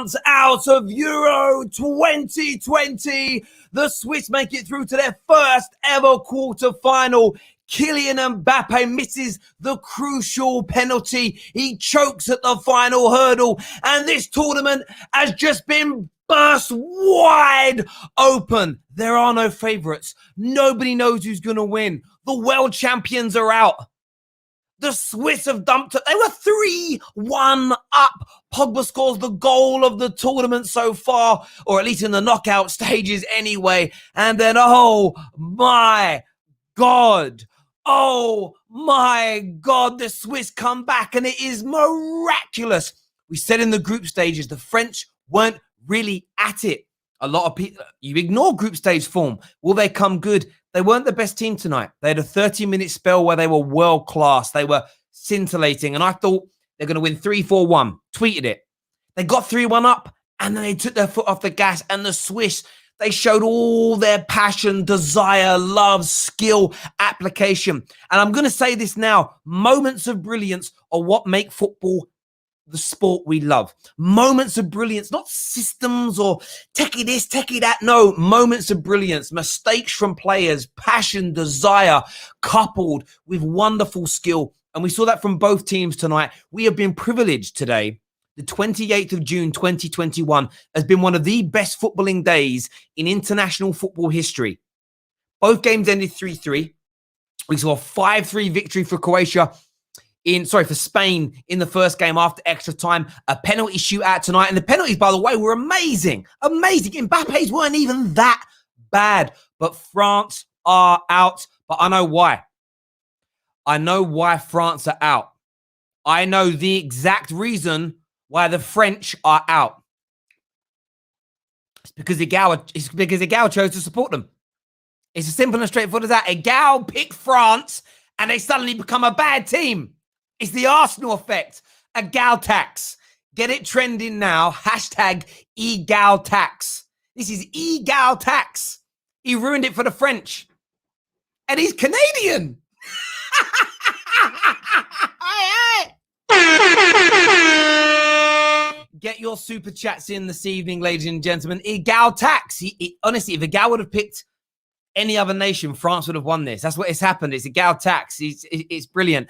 France out of Euro 2020. The Swiss make it through to their first ever quarter-final. Kylian Mbappe misses the crucial penalty. He chokes at the final hurdle. And this tournament has just been burst wide open. There are no favourites. Nobody knows who's going to win. The world champions are out. The Swiss have dumped it. They were 3-1 up. Pogba scores the goal of the tournament so far, or at least in the knockout stages anyway. And then, oh my God, the Swiss come back, and it is miraculous. We said in the group stages, the French weren't really at it. A lot of people, you ignore group stage form. Will they come good? They weren't the best team tonight. They had a 30-minute spell where they were world class. They were scintillating. And I thought they're going to win 3-4-1. Tweeted it. They got 3-1 up, and then they took their foot off the gas. And the Swiss, they showed all their passion, desire, love, skill, application. And I'm going to say this now. Moments of brilliance are what make football the sport we love. Moments of brilliance, not systems or techie this, techie that. No, moments of brilliance, mistakes from players, passion, desire, coupled with wonderful skill. And we saw that from both teams tonight. We have been privileged today. The 28th of June, 2021 has been one of the best footballing days in international football history. Both games ended 3-3. We saw a 5-3 victory for Croatia. For Spain in the first game after extra time, a penalty shootout tonight. And the penalties, by the way, were amazing. Amazing. Mbappe's weren't even that bad. But France are out. But I know why. I know why France are out. I know the exact reason why the French are out. It's because Egal chose to support them. It's as simple and straightforward as that. Egal picked France, and they suddenly become a bad team. It's the Arsenal effect. Egal tax. Get it trending now. Hashtag Egal tax. This is Egal tax. He ruined it for the French. And he's Canadian. Get your super chats in this evening, ladies and gentlemen. Egal tax. Honestly, if Egal would have picked any other nation, France would have won this. That's what has happened. It's Egal tax. It's brilliant.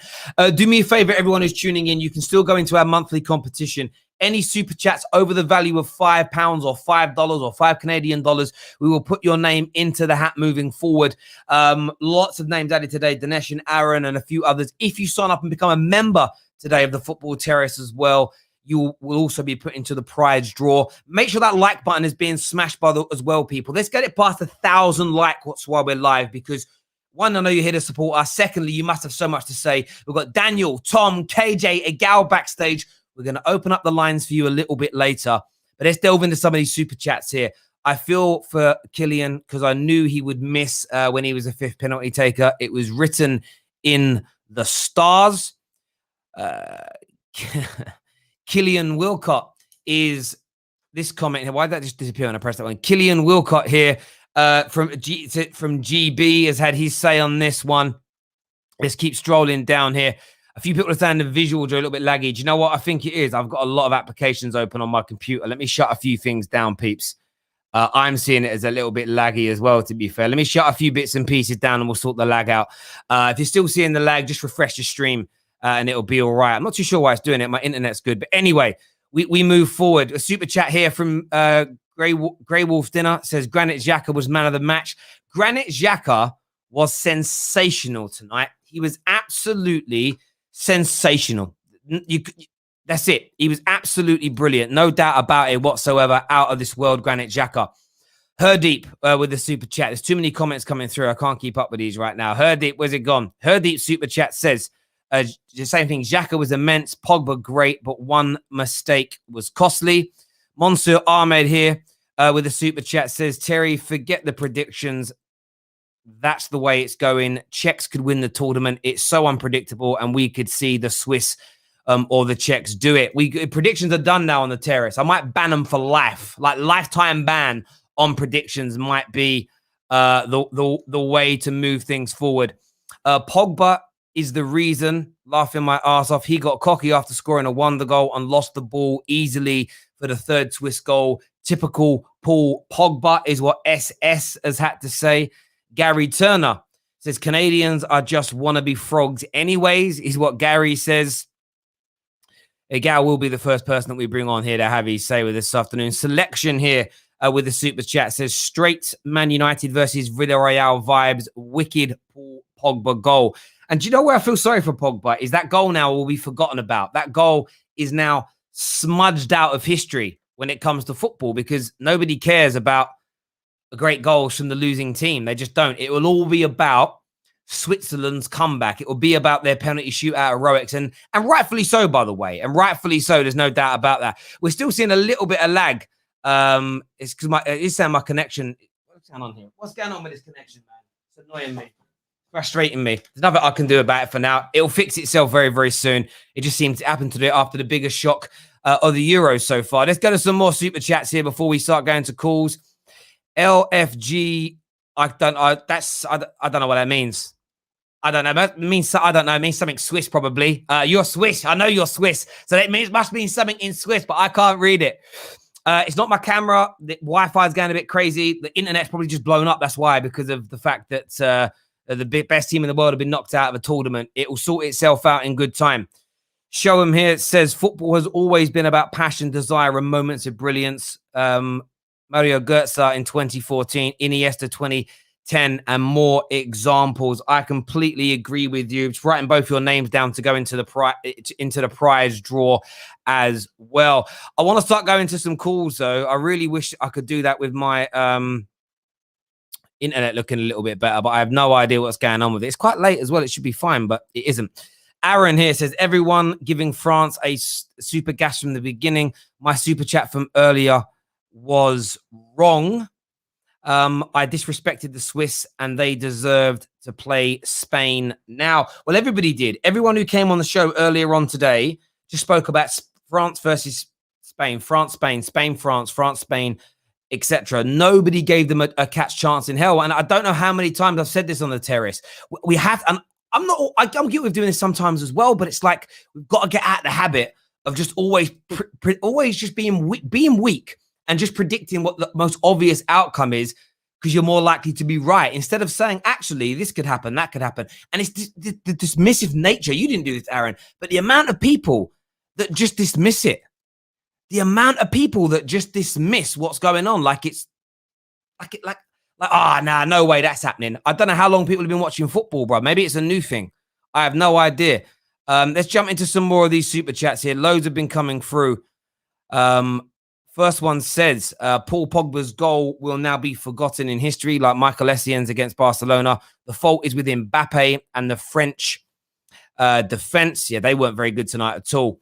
Do me a favor, everyone who's tuning in. You can still go into our monthly competition. Any super chats over the value of £5 or $5 or $5 Canadian dollars, we will put your name into the hat moving forward. Lots of names added today. Dinesh and Aaron and a few others. If you sign up and become a member today of the Football Terrace as well, you will also be put into the prize draw. Make sure that like button is being smashed as well, people. Let's get it past 1,000 likes while we're live, because one, I know you're here to support us. Secondly, you must have so much to say. We've got Daniel, Tom, KJ, Egal backstage. We're going to open up the lines for you a little bit later. But let's delve into some of these super chats here. I feel for Kylian because I knew he would miss when he was a fifth penalty taker. It was written in the stars. Killian Wilcott is this comment here. Why did that just disappear when I pressed that one? Killian Wilcott here from GB has had his say on this one. Let's keep strolling down here. A few people are saying the visuals are a little bit laggy. Do you know what I think it is? I've got a lot of applications open on my computer. Let me shut a few things down, peeps. I'm seeing it as a little bit laggy as well, to be fair. Let me shut a few bits and pieces down and we'll sort the lag out. If you're still seeing the lag, just refresh the stream. And it'll be all right. I'm not too sure why it's doing it. My internet's good. But anyway, we move forward. A super chat here from Grey Wolf Dinner says Granit Xhaka was man of the match. Granit Xhaka was sensational tonight. He was absolutely sensational. That's it. He was absolutely brilliant. No doubt about it whatsoever. Out of this world, Granit Xhaka. Herdeep with the super chat. There's too many comments coming through. I can't keep up with these right now. Herdeep, where's it gone? Herdeep super chat says, the same thing. Xhaka was immense. Pogba great, but one mistake was costly. Monsieur Ahmed here with a super chat says, Terry, forget the predictions. That's the way it's going. Czechs could win the tournament. It's so unpredictable, and we could see the Swiss or the Czechs do it. Predictions are done now on the Terrace. I might ban them for life. Like lifetime ban on predictions might be the way to move things forward. Pogba is the reason, laughing my ass off. He got cocky after scoring a wonder goal and lost the ball easily for for the third Swiss goal. Typical Paul Pogba is what SS has had to say. Gary Turner says Canadians are just wannabe frogs anyways, is what Gary says. Gal will be the first person that we bring on here to have his say with this afternoon. Selection here with the super chat says straight Man United versus Villarreal vibes, wicked Paul Pogba goal. And do you know where I feel sorry for Pogba? Is that goal now will be forgotten about. That goal is now smudged out of history when it comes to football because nobody cares about great goals from the losing team. They just don't. It will all be about Switzerland's comeback. It will be about their penalty shootout heroics, and rightfully so, by the way, and rightfully so. There's no doubt about that. We're still seeing a little bit of lag. It's because it's saying my connection. What's going on here? What's going on with this connection, man? It's annoying me, frustrating me. There's nothing I can do about it for now. It'll fix itself very, very soon. It just seemed to happen to do it after the biggest shock of the Euros so far. Let's go to some more super chats here before we start going to calls. LFG, I don't know what that means. I don't know. It means something Swiss, probably. You're Swiss. I know you're Swiss. So it must mean something in Swiss, but I can't read it. It's not my camera. The Wi-Fi is going a bit crazy. The internet's probably just blown up. That's why, because of the fact that the best team in the world have been knocked out of a tournament. It will sort itself out in good time. Show him here. It says football has always been about passion, desire, and moments of brilliance. Mario Götze in 2014, Iniesta 2010, and more examples. I completely agree with you. Just writing both your names down to go into the prize draw as well. I want to start going to some calls though. I really wish I could do that with my internet looking a little bit better, but I have no idea what's going on with it. It's quite late as well. It should be fine, but it isn't. Aaron here says, everyone giving France a super gas from the beginning. My super chat from earlier was wrong. I disrespected the Swiss and they deserved to play Spain now. Well, everybody did. Everyone who came on the show earlier on today just spoke about France versus Spain, France, Spain, Spain, France, France, Spain, etc. Nobody gave them a cat's chance in hell. And I don't know how many times I've said this on the terrace. We have, and I'm guilty of doing this sometimes as well, but it's like we've got to get out of the habit of just always just being weak and just predicting what the most obvious outcome is, because you're more likely to be right, instead of saying, actually, this could happen, that could happen. And it's the dismissive nature. You didn't do this, Aaron, but the amount of people that just dismiss it, the amount of people that just dismiss what's going on, like it's like, nah, no way that's happening. I don't know how long people have been watching football, bro. Maybe it's a new thing. I have no idea. Let's jump into some more of these super chats here. Loads have been coming through. First one says, Paul Pogba's goal will now be forgotten in history, like Michael Essien's against Barcelona. The fault is with MBAPPE and the French defense. Yeah, they weren't very good tonight at all.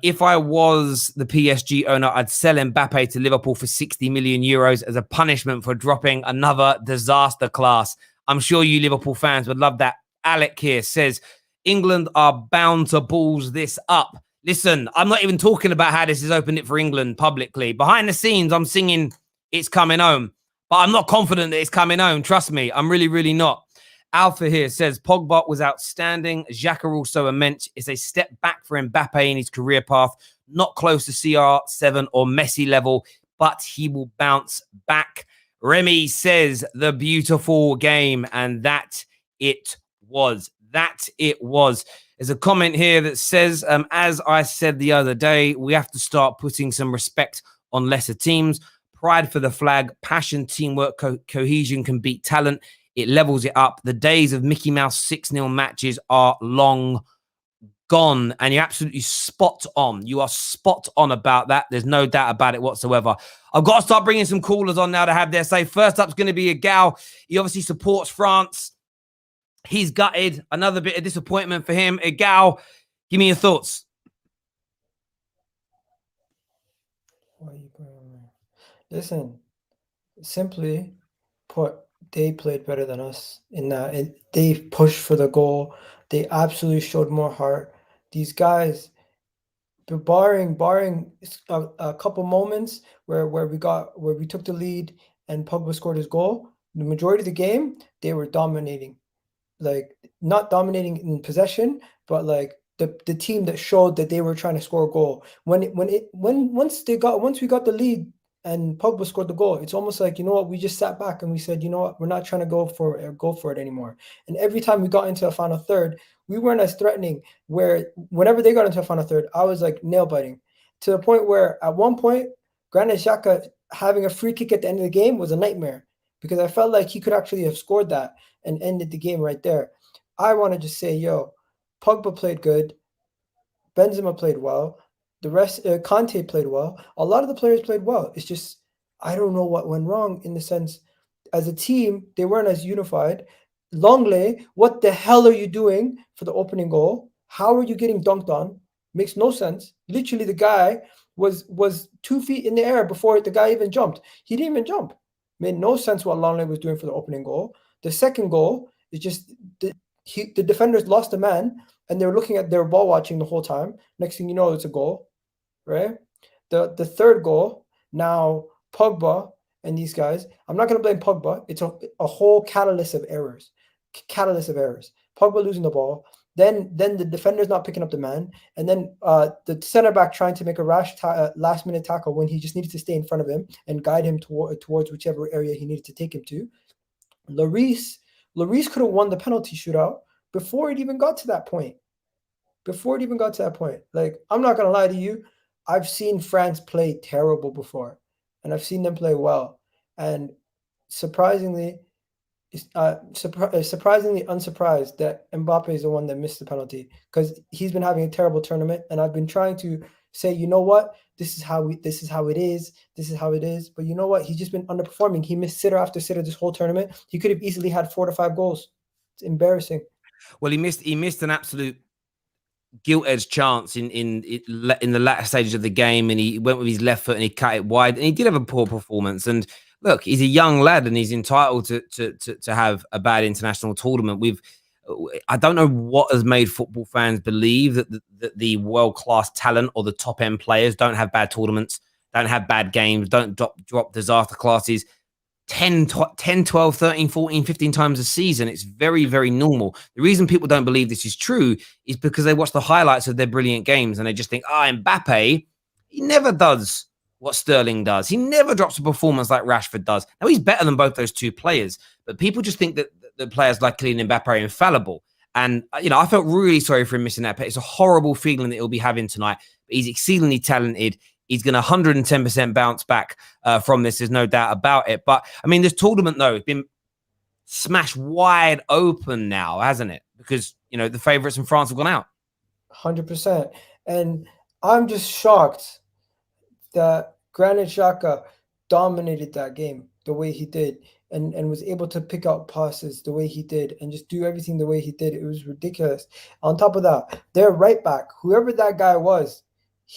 If I was the PSG owner, I'd sell MBAPPE to Liverpool for 60 million euros as a punishment for dropping another disaster class. I'm sure you Liverpool fans would love that. Alec here says, England are bound to balls this up. Listen, I'm not even talking about how this has opened it for England publicly. Behind the scenes, I'm singing it's coming home. But I'm not confident that it's coming home. Trust me, I'm really, really not. Alpha here says, Pogba was outstanding. Xhaka also immense. It's a step back for MBAPPE in his career path. Not close to CR7 or Messi level, but he will bounce back. Remy says, the beautiful game. And that it was. That it was. There's a comment here that says, as I said the other day, we have to start putting some respect on lesser teams. Pride for the flag, passion, teamwork, cohesion can beat talent. It levels it up. The days of Mickey Mouse 6-0 matches are long gone. And you're absolutely spot on. You are spot on about that. There's no doubt about it whatsoever. I've got to start bringing some callers on now to have their say. First up is going to be a gal. He obviously supports France. He's gutted. Another bit of disappointment for him. Egal, give me your thoughts. Listen, simply put, they played better than us in that. They pushed for the goal. They absolutely showed more heart. These guys, barring a couple moments where we took the lead and Pogba scored his goal, the majority of the game they were dominating. Like, not dominating in possession, but like the team that showed that they were trying to score a goal. Once we got the lead and Pogba scored the goal, it's almost like, you know what, we just sat back and we said, you know what, we're not trying to go for it anymore. And every time we got into a final third, we weren't as threatening. Where whenever they got into a final third, I was like nail biting, to the point where at one point, Granit Xhaka having a free kick at the end of the game was a nightmare, because I felt like he could actually have scored that and ended the game right there. I want to just say, yo, Pogba played good. Benzema played well. The rest, Conte played well. A lot of the players played well. It's just, I don't know what went wrong, in the sense, as a team, they weren't as unified. Longley, what the hell are you doing for the opening goal? How are you getting dunked on? Makes no sense. Literally, the guy was 2 feet in the air before the guy even jumped. He didn't even jump. Made no sense what Longley was doing for the opening goal. The second goal is just the defenders lost a man, and they were looking at their ball watching the whole time. Next thing you know, it's a goal, right? The third goal, now Pogba and these guys, I'm not going to blame Pogba. It's a whole catalyst of errors. Pogba losing the ball, then the defender's not picking up the man, and then the center back trying to make a rash last minute tackle when he just needed to stay in front of him and guide him towards whichever area he needed to take him to. Lloris could have won the penalty shootout before it even got to that point. Like, I'm not gonna lie to you, I've seen France play terrible before, and I've seen them play well. And surprisingly, surprisingly unsurprised that Mbappe is the one that missed the penalty, because he's been having a terrible tournament, and I've been trying to say, you know what, this is how it is. But you know what? He's just been underperforming. He missed sitter after sitter this whole tournament. He could have easily had 4 to 5 goals. It's embarrassing. Well, he missed an absolute gilt-edged chance in the latter stages of the game, and he went with his left foot and he cut it wide, and he did have a poor performance. And look, he's a young lad and he's entitled to have a bad international tournament. I don't know what has made football fans believe that the world-class talent or the top-end players don't have bad tournaments, don't have bad games, don't drop disaster classes 10, 12, 13, 14, 15 times a season. It's very, very normal. The reason people don't believe this is true is because they watch the highlights of their brilliant games and they just think, MBAPPE, he never does what Sterling does. He never drops a performance like Rashford does. Now, he's better than both those two players, but people just think that the players like Kylian Mbappe are infallible. And, I felt really sorry for him missing that. It's a horrible feeling that he'll be having tonight. But he's exceedingly talented. He's going to 110% bounce back from this. There's no doubt about it. But, I mean, this tournament, though, has been smashed wide open now, hasn't it? Because, the favourites in France have gone out. 100%. And I'm just shocked that Granit Xhaka dominated that game the way he did, and was able to pick out passes the way he did and just do everything the way he did. It was ridiculous. On top of that, their right back, whoever that guy was,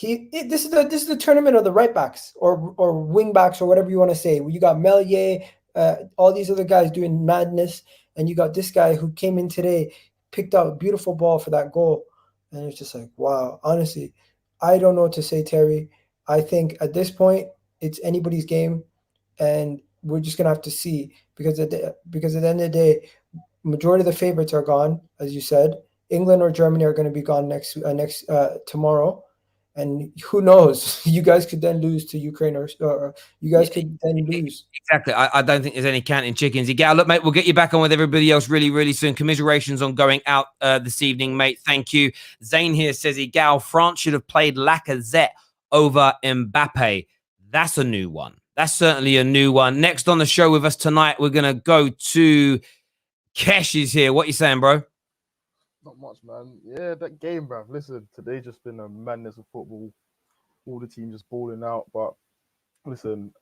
this is the tournament of the right backs or wing backs or whatever you want to say. You got Melier, all these other guys doing madness, and you got this guy who came in today, picked out a beautiful ball for that goal, and it's just like, wow. Honestly, I don't know what to say, Terry. I think at this point it's anybody's game, and we're just gonna have to see, because at the end of the day, majority of the favorites are gone, as you said. England or Germany are going to be gone next tomorrow, and who knows? You guys could then lose to Ukraine, or you guys could then lose. Exactly. I don't think there's any counting chickens. Igal, look, mate, we'll get you back on with everybody else really, really soon. Commiserations on going out this evening, mate. Thank you. Zane here says, Igal, France should have played Lacazette over Mbappe. That's a new one. That's certainly a new one. Next on the show with us tonight, we're going to go to Kesh is here. What you saying, bro? Not much, man. Yeah, that game, bruv. Listen, today just been a madness of football. All the teams just balling out. But listen,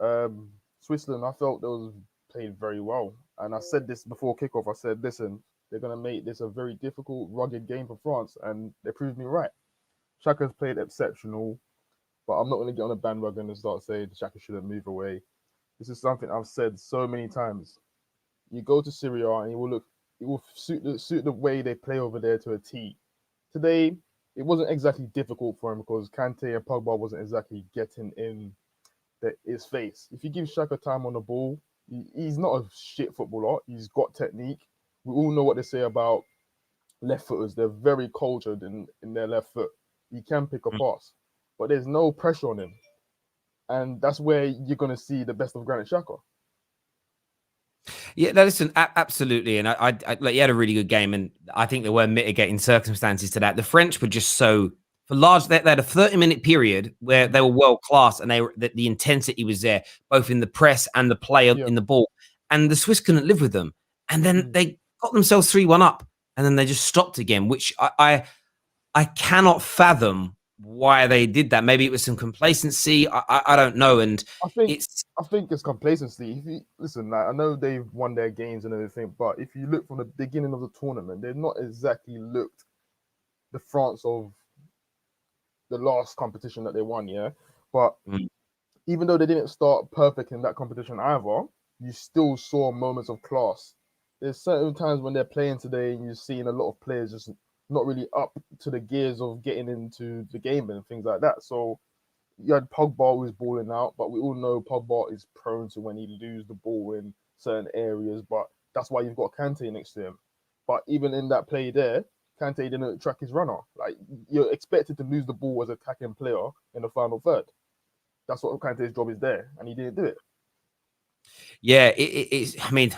Switzerland, I felt they was played very well. And I said this before kickoff. I said, listen, they're going to make this a very difficult, rugged game for France. And they proved me right. Xhaka's played exceptional. But I'm not going to get on a bandwagon and start saying Xhaka shouldn't move away. This is something I've said so many times. You go to Syria and it will suit the way they play over there to a T. Today, it wasn't exactly difficult for him because Kante and Pogba wasn't exactly getting in his face. If you give Xhaka time on the ball, he's not a shit footballer. He's got technique. We all know what they say about left footers. They're very cultured in their left foot. He can pick a pass, but there's no pressure on him. And that's where you're going to see the best of Granit Xhaka. Yeah, no, listen, absolutely. And I like, he had a really good game. And I think there were mitigating circumstances to that. The French were just so, for large, they had a 30-minute period where they were world class and the intensity was there, both in the press and the play in the ball. And the Swiss couldn't live with them. And then they got themselves 3-1 up. And then they just stopped again, which I cannot fathom why they did that. Maybe it was some complacency. I don't know. And I think it's complacency. If you listen, like, I know they've won their games and everything, but if you look from the beginning of the tournament, they've not exactly looked the France of the last competition that they won, yeah. But even though they didn't start perfect in that competition either, you still saw moments of class. There's certain times when they're playing today and you're seeing a lot of players just not really up to the gears of getting into the game and things like that. So you had Pogba who was balling out, but we all know Pogba is prone to when he loses the ball in certain areas, but that's why you've got Kante next to him. But even in that play there, Kante didn't track his runner. Like, you're expected to lose the ball as an attacking player in the final third. That's what Kante's job is there, and he didn't do it. Yeah, it's. I mean,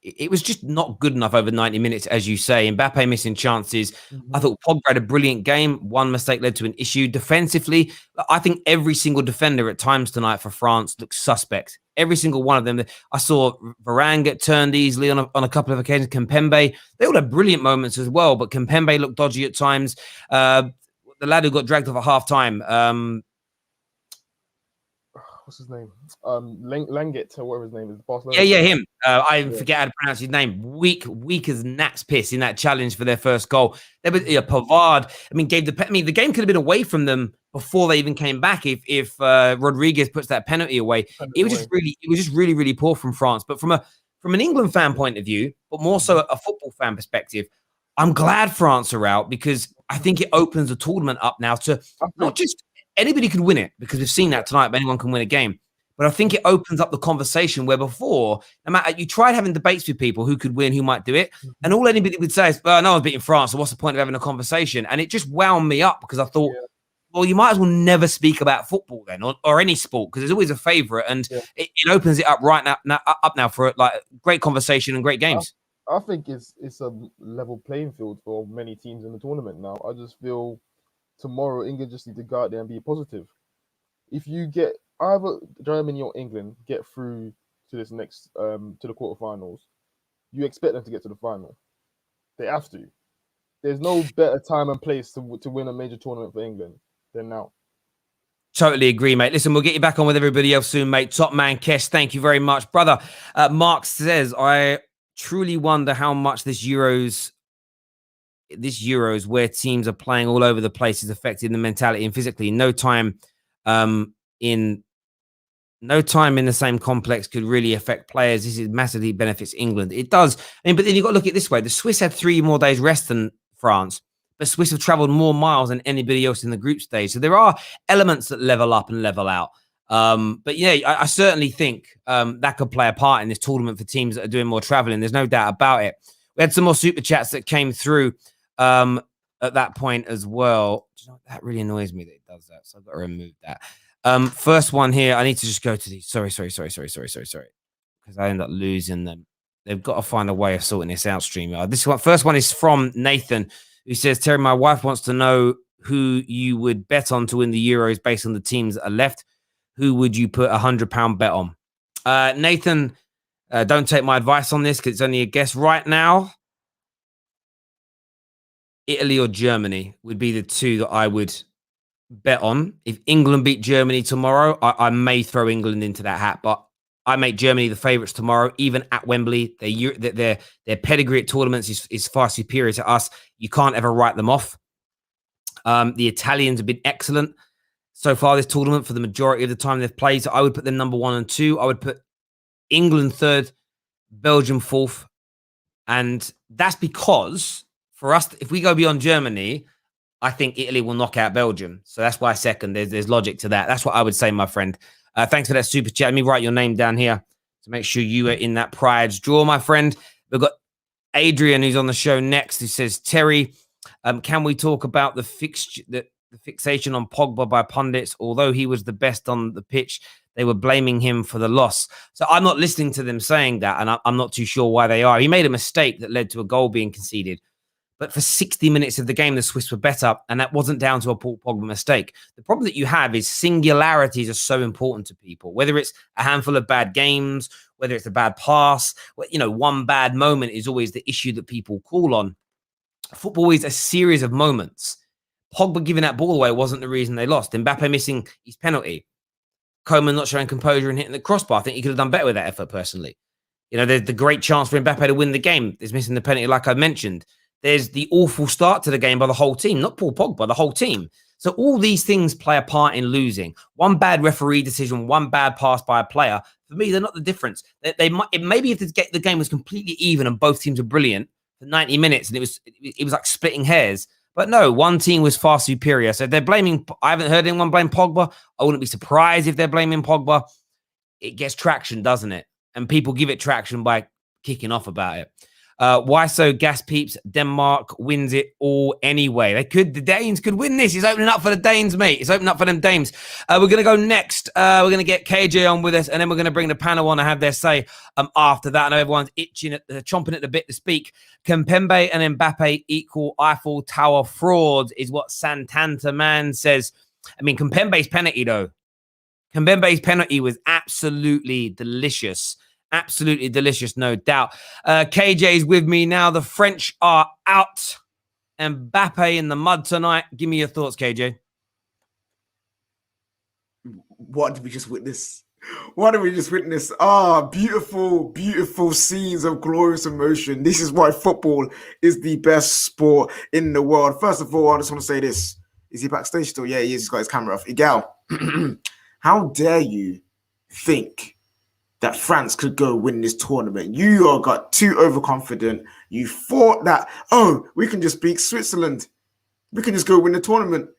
it was just not good enough over 90 minutes, as you say. Mbappe missing chances. I thought Pogba had a brilliant game. One mistake led to an issue. Defensively, I think every single defender at times tonight for France looked suspect. Every single one of them. I saw Varane get turned easily on a couple of occasions. Kimpembe, they all had brilliant moments as well, but Kimpembe looked dodgy at times. The lad who got dragged off at half-time, what's his name? Langit, or whatever his name is. Barcelona. Yeah, him. I forget how to pronounce his name. Weak as gnat's piss in that challenge for their first goal. There was Pavard. I mean, the game could have been away from them before they even came back if Rodriguez puts that penalty away. It was just really poor from France. But from an England fan point of view, but more so a football fan perspective, I'm glad France are out because I think it opens the tournament up now to not just anybody could win it, because we've seen that tonight, but anyone can win a game. But I think it opens up the conversation where before, no matter, you tried having debates with people who could win, who might do it, and all anybody would say is, no one's beating France, so what's the point of having a conversation? And it just wound me up because I thought, well, you might as well never speak about football then, or any sport, because there's always a favourite, and it opens it up now for like great conversation and great games. I think it's a level playing field for many teams in the tournament now. I just feel tomorrow England just need to go out there and be positive. If you get either Germany or England get through to this next to the quarterfinals, you expect them to get to the final. They have to. There's no better time and place to win a major tournament for England than now. Totally agree, mate. Listen, we'll get you back on with everybody else soon, mate. Top man Kesh, thank you very much, brother. Mark says, I truly wonder how much this Euros where teams are playing all over the place is affecting the mentality and physically. No time in the same complex could really affect players. This is massively benefits England. It does. I mean, but then you've got to look at it this way. The Swiss had 3 more days rest than France, but Swiss have traveled more miles than anybody else in the group stage. So there are elements that level up and level out. But yeah, I certainly think that could play a part in this tournament for teams that are doing more traveling. There's no doubt about it. We had some more super chats that came through at that point as well. Do you know, that really annoys me that it does that, so I've got to remove that. First one here, I need to just go to these. Sorry, because I end up losing them. They've got to find a way of sorting this out, StreamYard. This one, first one is from Nathan, who says, Terry, my wife wants to know who you would bet on to win the Euros based on the teams that are left. Who would you put £100 bet on? Nathan, don't take my advice on this because it's only a guess right now. Italy or Germany would be the two that I would bet on. If England beat Germany tomorrow, I may throw England into that hat, but I make Germany the favourites tomorrow, even at Wembley. Their pedigree at tournaments is far superior to us. You can't ever write them off. The Italians have been excellent so far this tournament for the majority of the time they've played. So I would put them number 1 and 2. I would put England 3rd, Belgium 4th. And that's because for us, if we go beyond Germany, I think Italy will knock out Belgium. So that's why 2nd. There's logic to that. That's what I would say, my friend. Thanks for that super chat. Let me write your name down here to make sure you are in that prize draw, my friend. We've got Adrian, who's on the show next, who says, Terry, can we talk about the fixation on Pogba by pundits? Although he was the best on the pitch, they were blaming him for the loss. So I'm not listening to them saying that, and I'm not too sure why they are. He made a mistake that led to a goal being conceded. But for 60 minutes of the game, the Swiss were better, and that wasn't down to a Paul Pogba mistake. The problem that you have is singularities are so important to people, whether it's a handful of bad games, whether it's a bad pass. One bad moment is always the issue that people call on. Football is a series of moments. Pogba giving that ball away wasn't the reason they lost. Mbappe missing his penalty. Coman not showing composure and hitting the crossbar. I think he could have done better with that effort, personally. There's the great chance for Mbappe to win the game. There's missing the penalty, like I mentioned. There's the awful start to the game by the whole team, not Paul Pogba, the whole team. So all these things play a part in losing. One bad referee decision, one bad pass by a player, for me, they're not the difference. Maybe if the game was completely even and both teams were brilliant for 90 minutes and it was like splitting hairs. But no, one team was far superior. So they're blaming, I haven't heard anyone blame Pogba. I wouldn't be surprised if they're blaming Pogba. It gets traction, doesn't it? And people give it traction by kicking off about it. Why so gas peeps? Denmark wins it all anyway. The Danes could win this. It's opening up for the Danes, mate. It's opening up for them Danes. We're going to go next. We're going to get KJ on with us, and then we're going to bring the panel on and have their say after that. I know everyone's chomping at the bit to speak. Kimpembe and Mbappe equal Eiffel Tower frauds is what Santander Man says. I mean, Kimpembe's penalty, though. Kimpembe's penalty was absolutely delicious. Absolutely delicious, no doubt. KJ's with me now. The French are out. Mbappe in the mud tonight. Give me your thoughts, KJ. What did we just witness? Beautiful, beautiful scenes of glorious emotion. This is why football is the best sport in the world. First of all, I just want to say this. Is he backstage still? Yeah, he is. He's got his camera off. Igal, how dare you think that France could go win this tournament? You all got too overconfident. You thought that, we can just beat Switzerland. We can just go win the tournament.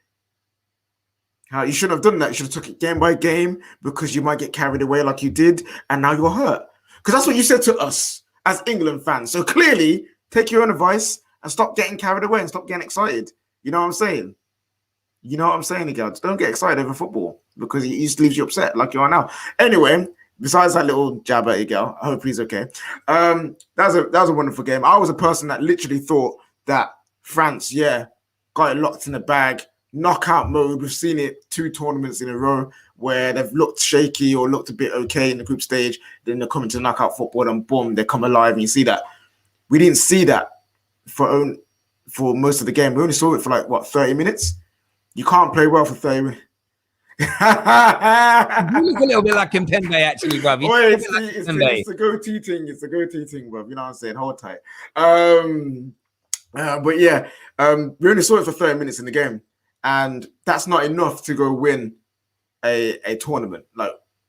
You shouldn't have done that. You should have took it game by game because you might get carried away like you did, and now you're hurt. Because that's what you said to us as England fans. So clearly, take your own advice and stop getting carried away and stop getting excited. You know what I'm saying? Again? Just don't get excited over football because it just leaves you upset like you are now. Anyway, besides that little jab at Igel, I hope he's okay. That was a wonderful game. I was a person that literally thought that France, got it locked in the bag, knockout mode. We've seen it 2 tournaments in a row where they've looked shaky or looked a bit okay in the group stage. Then they're coming to knockout football and boom, they come alive. And you see that. We didn't see that for most of the game. We only saw it for 30 minutes? You can't play well for 30 minutes. You look a little bit like Kimpembe, actually, bruv. It's a go-to thing. It's a go-to thing, bruv. You know what I'm saying? Hold tight. We only saw it for 30 minutes in the game, and that's not enough to go win a tournament.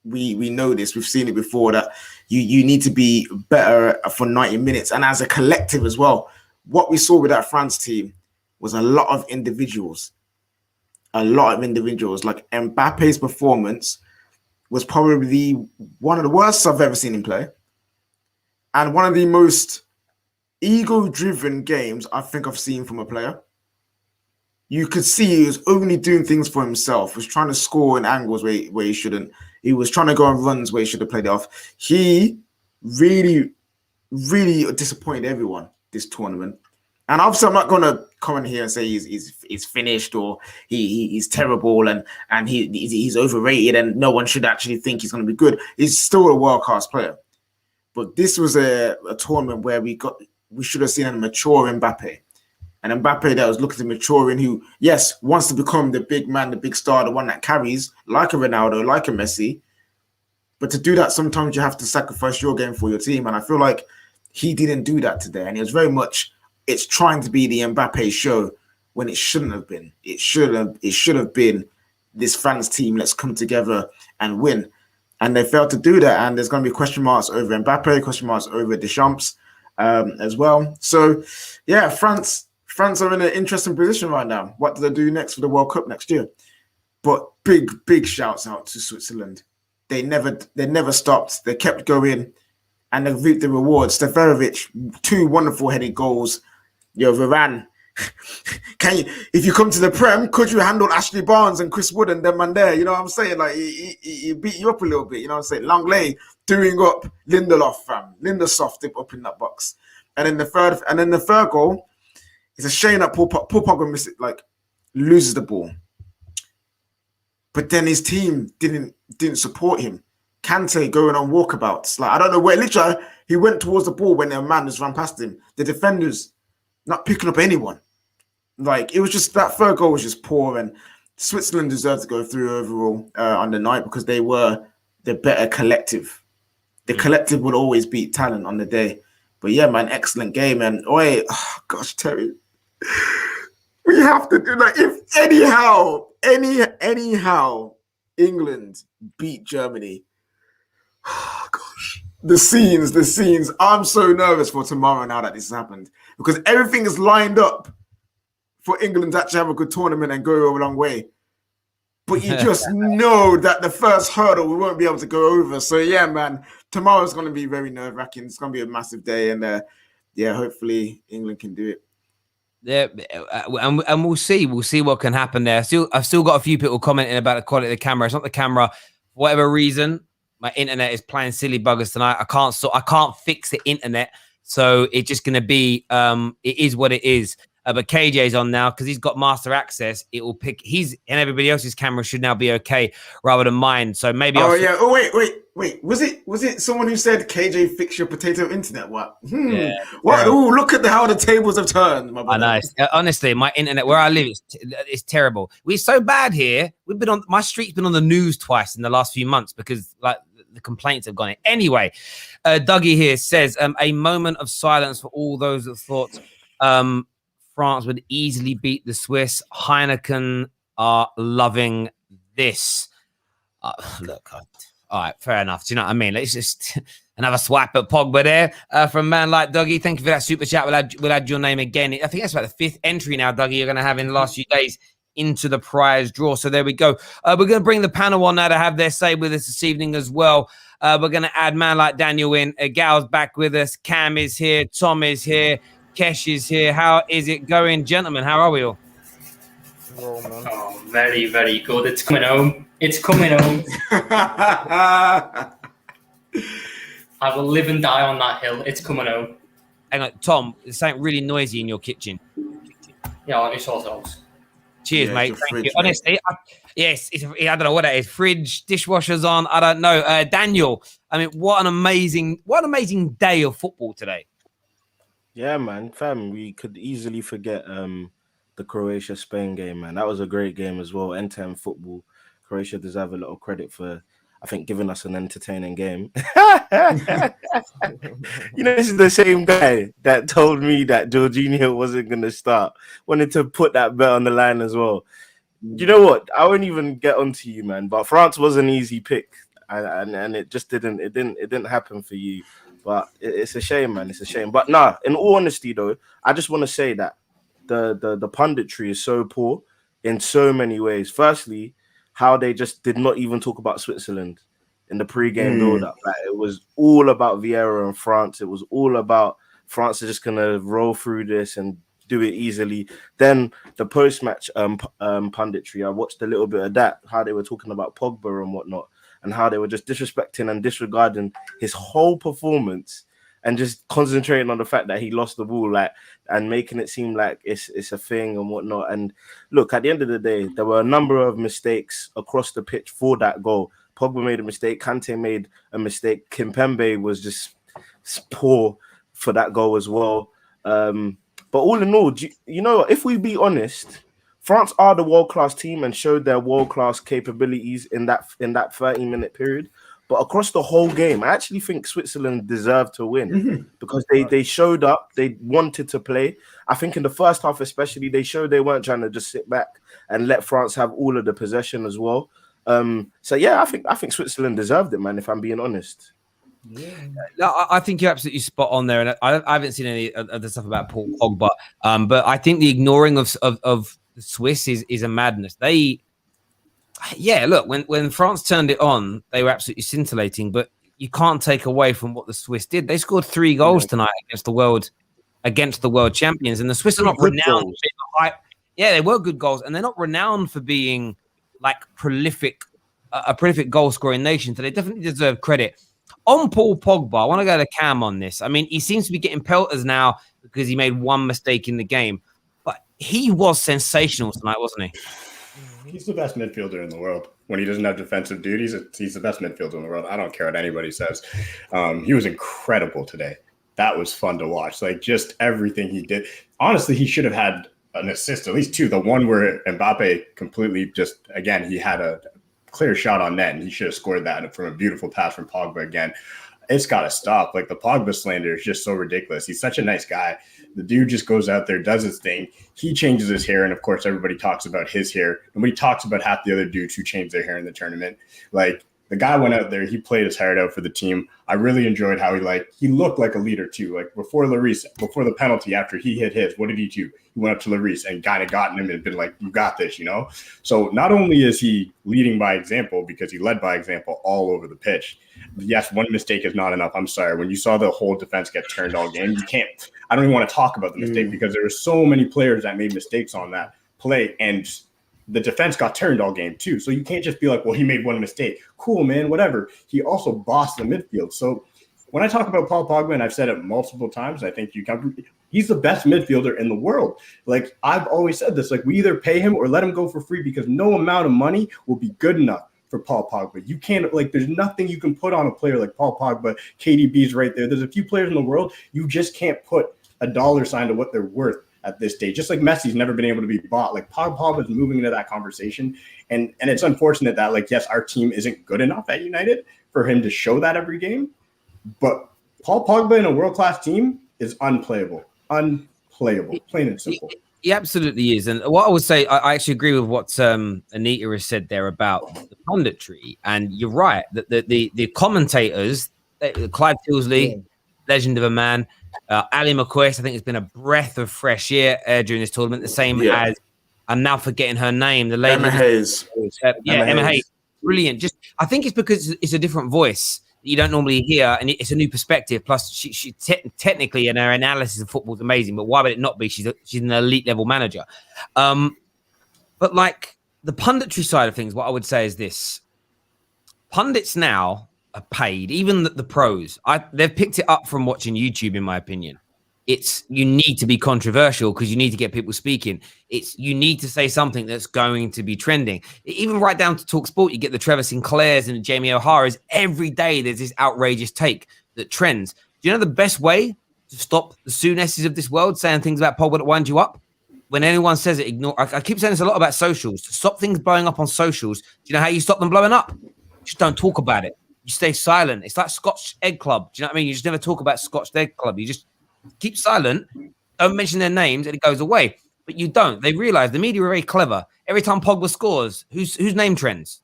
We know this. We've seen it before that you need to be better for 90 minutes, and as a collective as well. What we saw with that France team was a lot of individuals. Like Mbappe's performance was probably one of the worst I've ever seen him play. And one of the most ego-driven games I think I've seen from a player. You could see he was only doing things for himself. He was trying to score in angles where he shouldn't. He was trying to go on runs where he should have played it off. He really, really disappointed everyone this tournament. And obviously, I'm not going to come in here and say he's finished or he's terrible and he's overrated and no one should actually think he's going to be good. He's still a world-class player. But this was a tournament where we should have seen a mature Mbappe. An Mbappe that was looking to mature and who, yes, wants to become the big man, the big star, the one that carries, like a Ronaldo, like a Messi. But to do that, sometimes you have to sacrifice your game for your team. And I feel like he didn't do that today. And it was very much... It's trying to be the Mbappe show when it shouldn't have been. It should have been this France team. Let's come together and win. And they failed to do that. And there's going to be question marks over Mbappe, question marks over Deschamps as well. So, France are in an interesting position right now. What do they do next for the World Cup next year? But big shouts out to Switzerland. They never stopped. They kept going. and they reap the rewards. Seferovic, 2 wonderful headed goals. Varane. Can you, if you come to the Prem, could you handle Ashley Barnes and Chris Wood and them man there? You know what I'm saying? Like he beat you up a little bit. You know what I'm saying? Langley doing up Lindelof, fam. Lindelof up in that box. And then the third goal, it's a shame that Paul Pogba missed it, like loses the ball. But then his team didn't support him. Kante going on walkabouts. Like I don't know where. Literally, he went towards the ball when a man just ran past him. The defenders not picking up anyone. Like it was just that third goal was just poor, and Switzerland deserved to go through overall on the night because they were the better collective. The collective would always beat talent on the day. But yeah, man, excellent game. And oh gosh, Terry, we have to do that. If anyhow, England beat Germany. Oh gosh, the scenes. I'm so nervous for tomorrow now that this has happened because everything is lined up for England to actually have a good tournament and go a long way. But you just know that the first hurdle we won't be able to go over. So yeah, man, tomorrow's going to be very nerve-wracking. It's going to be a massive day, and yeah, hopefully England can do it. Yeah, and we'll see. We'll see what can happen there. I've still got a few people commenting about the quality of the camera. It's not the camera, for whatever reason. My internet is playing silly buggers tonight. I can't fix the internet, so it's just going to be. It is what it is. But KJ's on now because he's got master access. It will pick his and everybody else's camera should now be okay rather than mine. So maybe. Yeah. Oh wait. Was it someone who said KJ fix your potato internet? What? Yeah, what? Oh, look at how the tables have turned. My brother. I know. Honestly, my internet where I live is terrible. We're so bad here. We've been on my street's been on the news twice in the last few months because like the complaints have gone in. Anyway, Dougie here says a moment of silence for all those that thought France would easily beat the Swiss. Heineken are loving this. Look, all right, fair enough. Do you know what I mean? Let's just another swipe at Pogba there from man like Dougie. Thank you for that super chat. We'll add your name again. I think that's about the 5th entry now, Dougie, you're going to have in the last few days into the prize draw. So there we go. We're going to bring the panel on now to have their say with us this evening as well. We're going to add man like Daniel in. Gal's back with us. Cam is here. Tom is here. Kesh is here. How is it going, gentlemen? How are we all? Oh, very, very good. It's coming home. It's coming home. I will live and die on that hill. It's coming home. Hang on, Tom, there's something really noisy in your kitchen. Yeah, let me sort it out. Cheers, mate. Thank you. Honestly, I don't know what that is. Fridge, dishwasher's on. I don't know. Daniel, I mean, what an amazing day of football today. Yeah, man, fam, we could easily forget the Croatia-Spain game, man. That was a great game as well. End-to-end football. Croatia deserve a lot of credit for, I think, giving us an entertaining game. You know, this is the same guy that told me that Jorginho wasn't going to start. Wanted to put that bet on the line as well. You know what? I won't even get onto you, man. But France was an easy pick, and it just didn't happen for you. But it's a shame, man. It's a shame. But nah, in all honesty, though, I just want to say that the punditry is so poor in so many ways. Firstly, how they just did not even talk about Switzerland in the pre-game build-up. Like, it was all about Vieira and France. It was all about France are just going to roll through this and do it easily. Then the post-match punditry, I watched a little bit of that, how they were talking about Pogba and whatnot, and how they were just disrespecting and disregarding his whole performance and just concentrating on the fact that he lost the ball, like, and making it seem like it's a thing and whatnot. And look, at the end of the day, there were a number of mistakes across the pitch for that goal. Pogba made a mistake. Kante made a mistake. Kimpembe was just poor for that goal as well. But all in all, you know, if we be honest, France are the world-class team and showed their world-class capabilities in that 30-minute period. But across the whole game, I actually think Switzerland deserved to win because they showed up. They wanted to play. I think in the first half especially, they showed they weren't trying to just sit back and let France have all of the possession as well. So yeah, I think Switzerland deserved it, man, if I'm being honest. Yeah, I think you're absolutely spot on there, and I haven't seen any of the stuff about Paul Pogba, but I think the ignoring of the Swiss is a madness. Look, when France turned it on, they were absolutely scintillating, but you can't take away from what the Swiss did. They scored 3 goals tonight against the world champions, and the Swiss are not renowned for being hype. Yeah, they were good goals, and they're not renowned for being like a prolific goal scoring nation. So they definitely deserve credit. On Paul Pogba, I want to go to Cam on this. I mean, he seems to be getting pelters now because he made one mistake in the game, but he was sensational tonight, wasn't he? He's the best midfielder in the world. When he doesn't have defensive duties, he's the best midfielder in the world. I don't care what anybody says. He was incredible today. That was fun to watch. Like, just everything he did. Honestly, he should have had an assist, at least 2. The one where MBAPPE completely he had a clear shot on net, and he should have scored that from a beautiful pass from Pogba again. It's got to stop. Like, the Pogba slander is just so ridiculous. He's such a nice guy. The dude just goes out there, does his thing. He changes his hair, and of course, everybody talks about his hair. Nobody talks about half the other dudes who changed their hair in the tournament. Like, the guy went out there, he played his heart out for the team. I really enjoyed how he looked like a leader too. Like, before the penalty, after he hit his, what did he do? He went up to Lloris and kind of gotten him and been like, you got this, you know? So not only is he leading by example, because he led by example all over the pitch. Yes, one mistake is not enough. I'm sorry. When you saw the whole defense get turned all game, I don't even want to talk about the mistake because there were so many players that made mistakes on that play, and the defense got turned all game too. So you can't just be like, well, he made one mistake. Cool, man, whatever. He also bossed the midfield. So when I talk about Paul Pogba, and I've said it multiple times, I think he's the best midfielder in the world. Like, I've always said this, like, we either pay him or let him go for free, because no amount of money will be good enough for Paul Pogba. You can't, like, there's nothing you can put on a player like Paul Pogba. KDB's right there. There's a few players in the world, you just can't put a dollar sign to what they're worth at this stage. Just like Messi's never been able to be bought. Like, Pogba is moving into that conversation. And it's unfortunate that, like, yes, our team isn't good enough at United for him to show that every game. But Paul Pogba in a world-class team is unplayable. Unplayable, plain and simple. He absolutely is. And what I would say, I actually agree with what Anita has said there about the punditry. And you're right, that the commentators, Clive Tilsley, legend of a man, Ali McCoist, I think, has been a breath of fresh air during this tournament. The same as, I'm now forgetting her name, the lady. Emma Hayes. Emma Hayes. Brilliant. I think it's because it's a different voice that you don't normally hear, and it's a new perspective. Plus, she technically, and her analysis of football is amazing. But why would it not be? She's an elite level manager. But like the punditry side of things, what I would say is this: pundits now are paid, even the pros. They've picked it up from watching YouTube, in my opinion. You need to be controversial because you need to get people speaking. You need to say something that's going to be trending. Even right down to Talk Sport, you get the Trevor Sinclairs and the Jamie O'Hara's. Every day there's this outrageous take that trends. Do you know the best way to stop the Souness's of this world saying things about Pogba that wind you up? When anyone says it, ignore. I keep saying this a lot about socials. To stop things blowing up on socials, do you know how you stop them blowing up? Just don't talk about it. You stay silent. It's like Scotch Egg Club. Do you know what I mean? You just never talk about Scotch Egg Club. You just keep silent, don't mention their names, and it goes away. But you don't. They realize the media are very clever. Every time Pogba scores, whose name trends?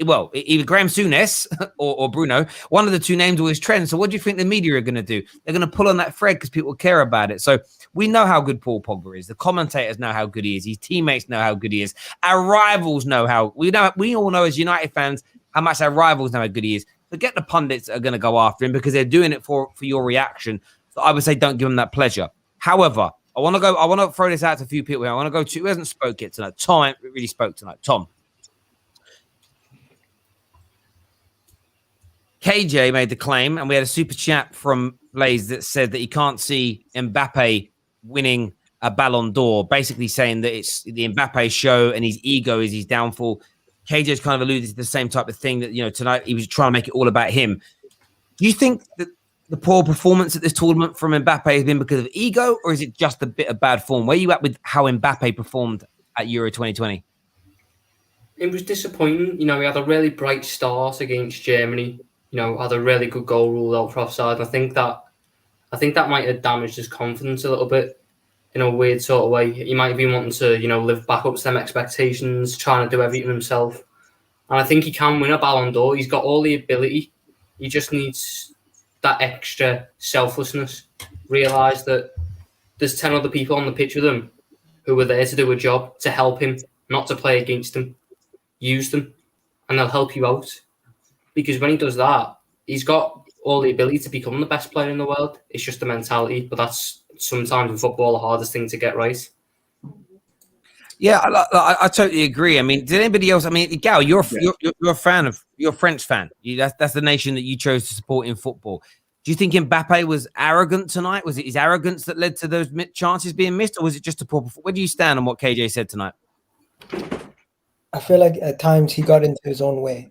Well, either Graham Souness or Bruno. One of the two names always trends. So what do you think the media are going to do? They're going to pull on that thread because people care about it. So we know how good Paul Pogba is. The commentators know how good he is. His teammates know how good he is. Our rivals know how. We all know as United fans how much our rivals know how good he is. Forget the pundits that are going to go after him because they're doing it for your reaction. So I would say don't give him that pleasure. However, I want to throw this out to a few people here. I want to go to who hasn't spoke yet tonight. Tom really spoke tonight. Tom. KJ made the claim, and we had a super chat from Blaze that said that he can't see MBAPPE winning a Ballon d'Or, basically saying that it's the MBAPPE show and his ego is his downfall. KJ's kind of alluded to the same type of thing that, you know, tonight he was trying to make it all about him. Do you think that the poor performance at this tournament from MBAPPE has been because of ego, or is it just a bit of bad form? Where are you at with how MBAPPE performed at Euro 2020? It was disappointing. You know, we had a really bright start against Germany. You know, had a really good goal ruled out for offside. I think that might have damaged his confidence a little bit in a weird sort of way. He might have been wanting to, you know, live back up to them expectations, trying to do everything himself. And I think he can win a Ballon d'Or. He's got all the ability. He just needs that extra selflessness. Realise that there's 10 other people on the pitch with him who are there to do a job, to help him, not to play against him. Use them, and they'll help you out. Because when he does that, he's got all the ability to become the best player in the world. It's just the mentality, but that's sometimes in football the hardest thing to get right. Yeah, I totally agree. I mean, did anybody else? I mean, Gal, you're a fan of, you're a French fan. That's the nation that you chose to support in football. Do you think Mbappe was arrogant tonight? Was it his arrogance that led to those chances being missed, or was it just a poor performance? Where do you stand on what KJ said tonight? I feel like at times he got into his own way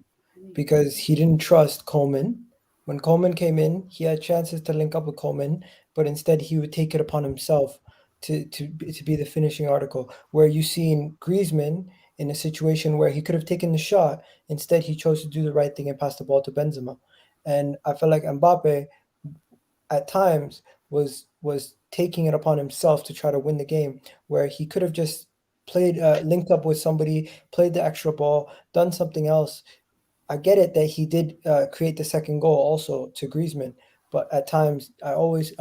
because he didn't trust Coleman. When Coleman came in, he had chances to link up with Coleman, but instead he would take it upon himself to be the finishing article. Where you seen Griezmann in a situation where he could have taken the shot, instead he chose to do the right thing and pass the ball to Benzema. And I feel like Mbappe at times was taking it upon himself to try to win the game, where he could have just played linked up with somebody, played the extra ball, done something else. I get it that he did create the second goal also to Griezmann, but at times I always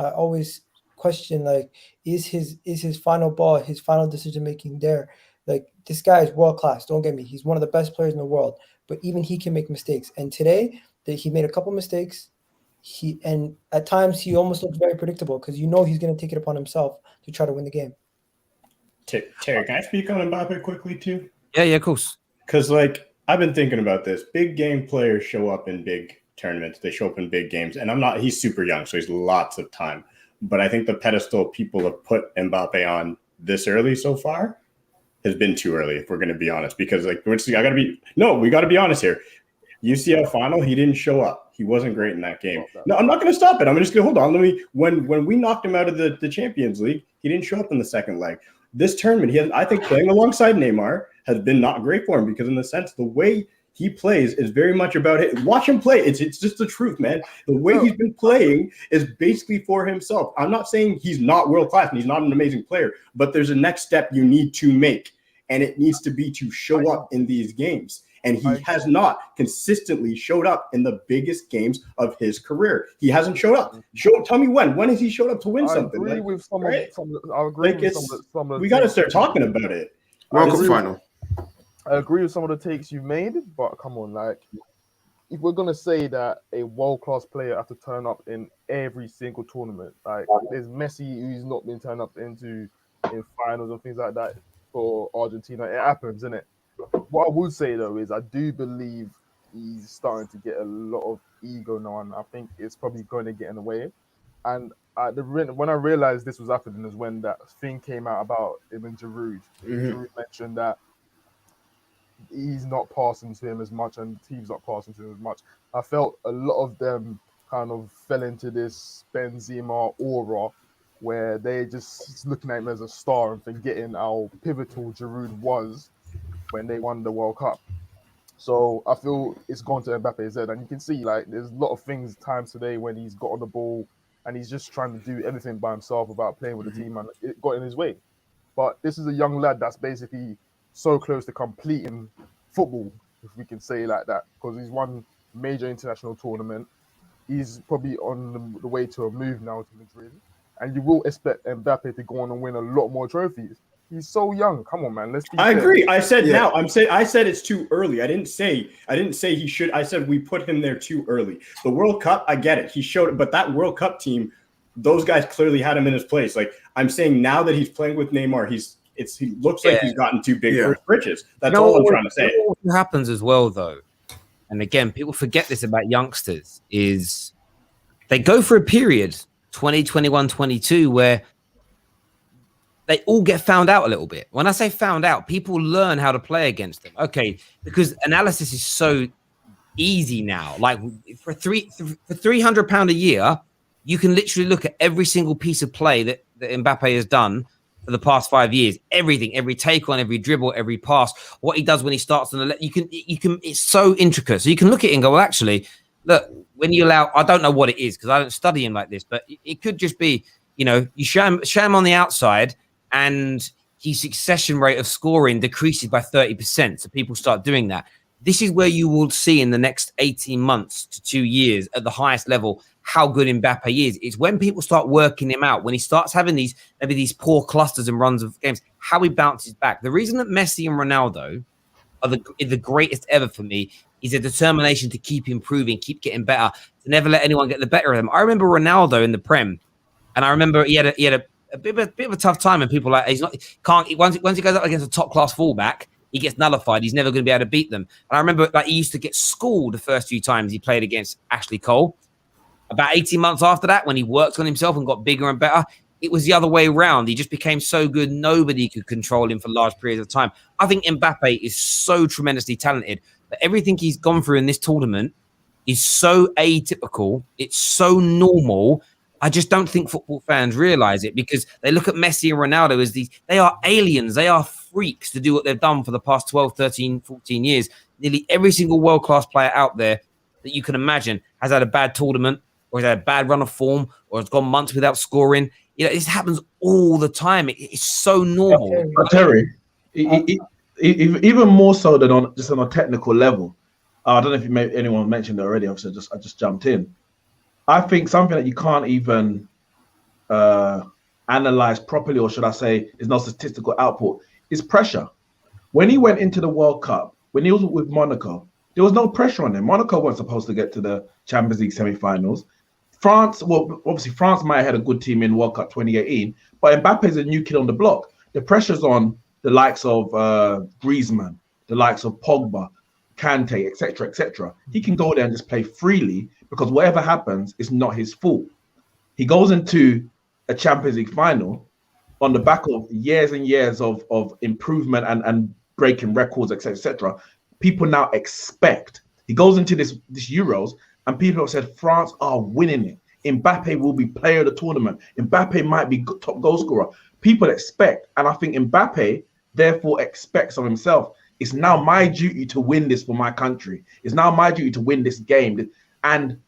question, like, is his final ball, his final decision making there? Like, this guy is world class. Don't get me. He's one of the best players in the world, but even he can make mistakes. And today that he made a couple mistakes. And at times he almost looks very predictable because he's going to take it upon himself to try to win the game. Terry, can I speak on Mbappe quickly too? Yeah, of course. Because like I've been thinking about this. Big game players show up in big tournaments. They show up in big games, and he's super young, so he's lots of time. But I think the pedestal people have put Mbappe on this early so far has been too early, if we're going to be honest. Because like we got to be honest here. UCL final, he didn't show up. He wasn't great in that game. No, I'm not going to stop it. I'm just going to hold on. When we knocked him out of the Champions League, he didn't show up in the second leg. This tournament, I think playing alongside Neymar has been not great for him because in the sense, the way he plays is very much about it. Watch him play. It's just the truth, man. The way he's been playing is basically for himself. I'm not saying he's not world class and he's not an amazing player, but there's a next step you need to make, and it needs to be to show up in these games. And he has not consistently showed up in the biggest games of his career. He hasn't showed up. Tell me when. When has he showed up to win something? I agree with some of we got to start talking about it. World Cup final. I agree with some of the takes you made, but come on, like, if we're gonna say that a world-class player has to turn up in every single tournament, like there's Messi who's not been turned up in finals and things like that for Argentina. It happens, innit? What I would say though is I do believe he's starting to get a lot of ego now, and I think it's probably going to get in the way. And when I realized this was happening is when that thing came out about him and Giroud. Giroud mentioned that he's not passing to him as much and the team's not passing to him as much. I felt a lot of them kind of fell into this Benzema aura where they're just looking at him as a star and forgetting how pivotal Giroud was when they won the World Cup. So I feel it's gone to Mbappe's head. And you can see, like, there's a lot of times today when he's got on the ball and he's just trying to do everything by himself without playing with the team, and it got in his way. But this is a young lad that's basically so close to completing football, if we can say like that, because he's won major international tournament. He's probably on the way to a move now to Madrid. And you will expect Mbappe to go on and win a lot more trophies. He's so young. Come on, man. I agree. I said now. I said it's too early. I didn't say he should. I said we put him there too early. The World Cup, I get it. He showed it, but that World Cup team, those guys clearly had him in his place. Like I'm saying, now that he's playing with Neymar, he looks like he's gotten too big for his britches. That's all I'm trying to say. What happens as well, though, and again, people forget this about youngsters, is they go for a period, 2021, 22, where they all get found out a little bit. When I say found out, people learn how to play against them. Okay, because analysis is so easy now. Like for £300 a year, you can literally look at every single piece of play that Mbappe has done for the past 5 years. Everything, every take on, every dribble, every pass, what he does when he starts on the left. You can. It's so intricate. So you can look at it and go, well, actually, look, when you allow, I don't know what it is because I don't study him like this, but it could just be, you show him on the outside, and his succession rate of scoring decreases by 30%. So people start doing that. This is where you will see in the next 18 months to 2 years at the highest level how good Mbappe is. It's when people start working him out, when he starts having maybe these poor clusters and runs of games, how he bounces back. The reason that Messi and Ronaldo are the greatest ever for me is a determination to keep improving, keep getting better, to never let anyone get the better of them. I remember Ronaldo in the Prem, and I remember he had a bit of a tough time, and people like once he goes up against a top class fullback, he gets nullified. He's never going to be able to beat them. And I remember he used to get schooled the first few times he played against Ashley Cole. About 18 months after that, when he worked on himself and got bigger and better, it was the other way around. He just became so good, nobody could control him for large periods of time. I think MBAPPE is so tremendously talented, but everything he's gone through in this tournament is so atypical. It's so normal. I just don't think football fans realize it, because they look at Messi and Ronaldo as they are aliens. They are freaks to do what they've done for the past 12, 13, 14 years. Nearly every single world-class player out there that you can imagine has had a bad tournament, or has had a bad run of form, or has gone months without scoring. This happens all the time. It's so normal. But Terry, even more so than on a technical level. I don't know if anyone mentioned it already. Obviously, I just jumped in. I think something that you can't even analyze properly, or should I say, there's no statistical output, is pressure. When he went into the World Cup, when he was with Monaco, there was no pressure on him. Monaco weren't supposed to get to the Champions League semi-finals. France, well, obviously France might have had a good team in World Cup 2018, but Mbappe's a new kid on the block. The pressure's on the likes of Griezmann, the likes of Pogba, Kante, etc., etc. He can go there and just play freely, because whatever happens is not his fault. He goes into a Champions League final on the back of years and years of improvement and breaking records, etc., etc. People now expect. He goes into this Euros, and people have said France are winning it. Mbappe will be player of the tournament. Mbappe might be top goal scorer. People expect, and I think Mbappe therefore expects of himself, it's now my duty to win this for my country. It's now my duty to win this game. And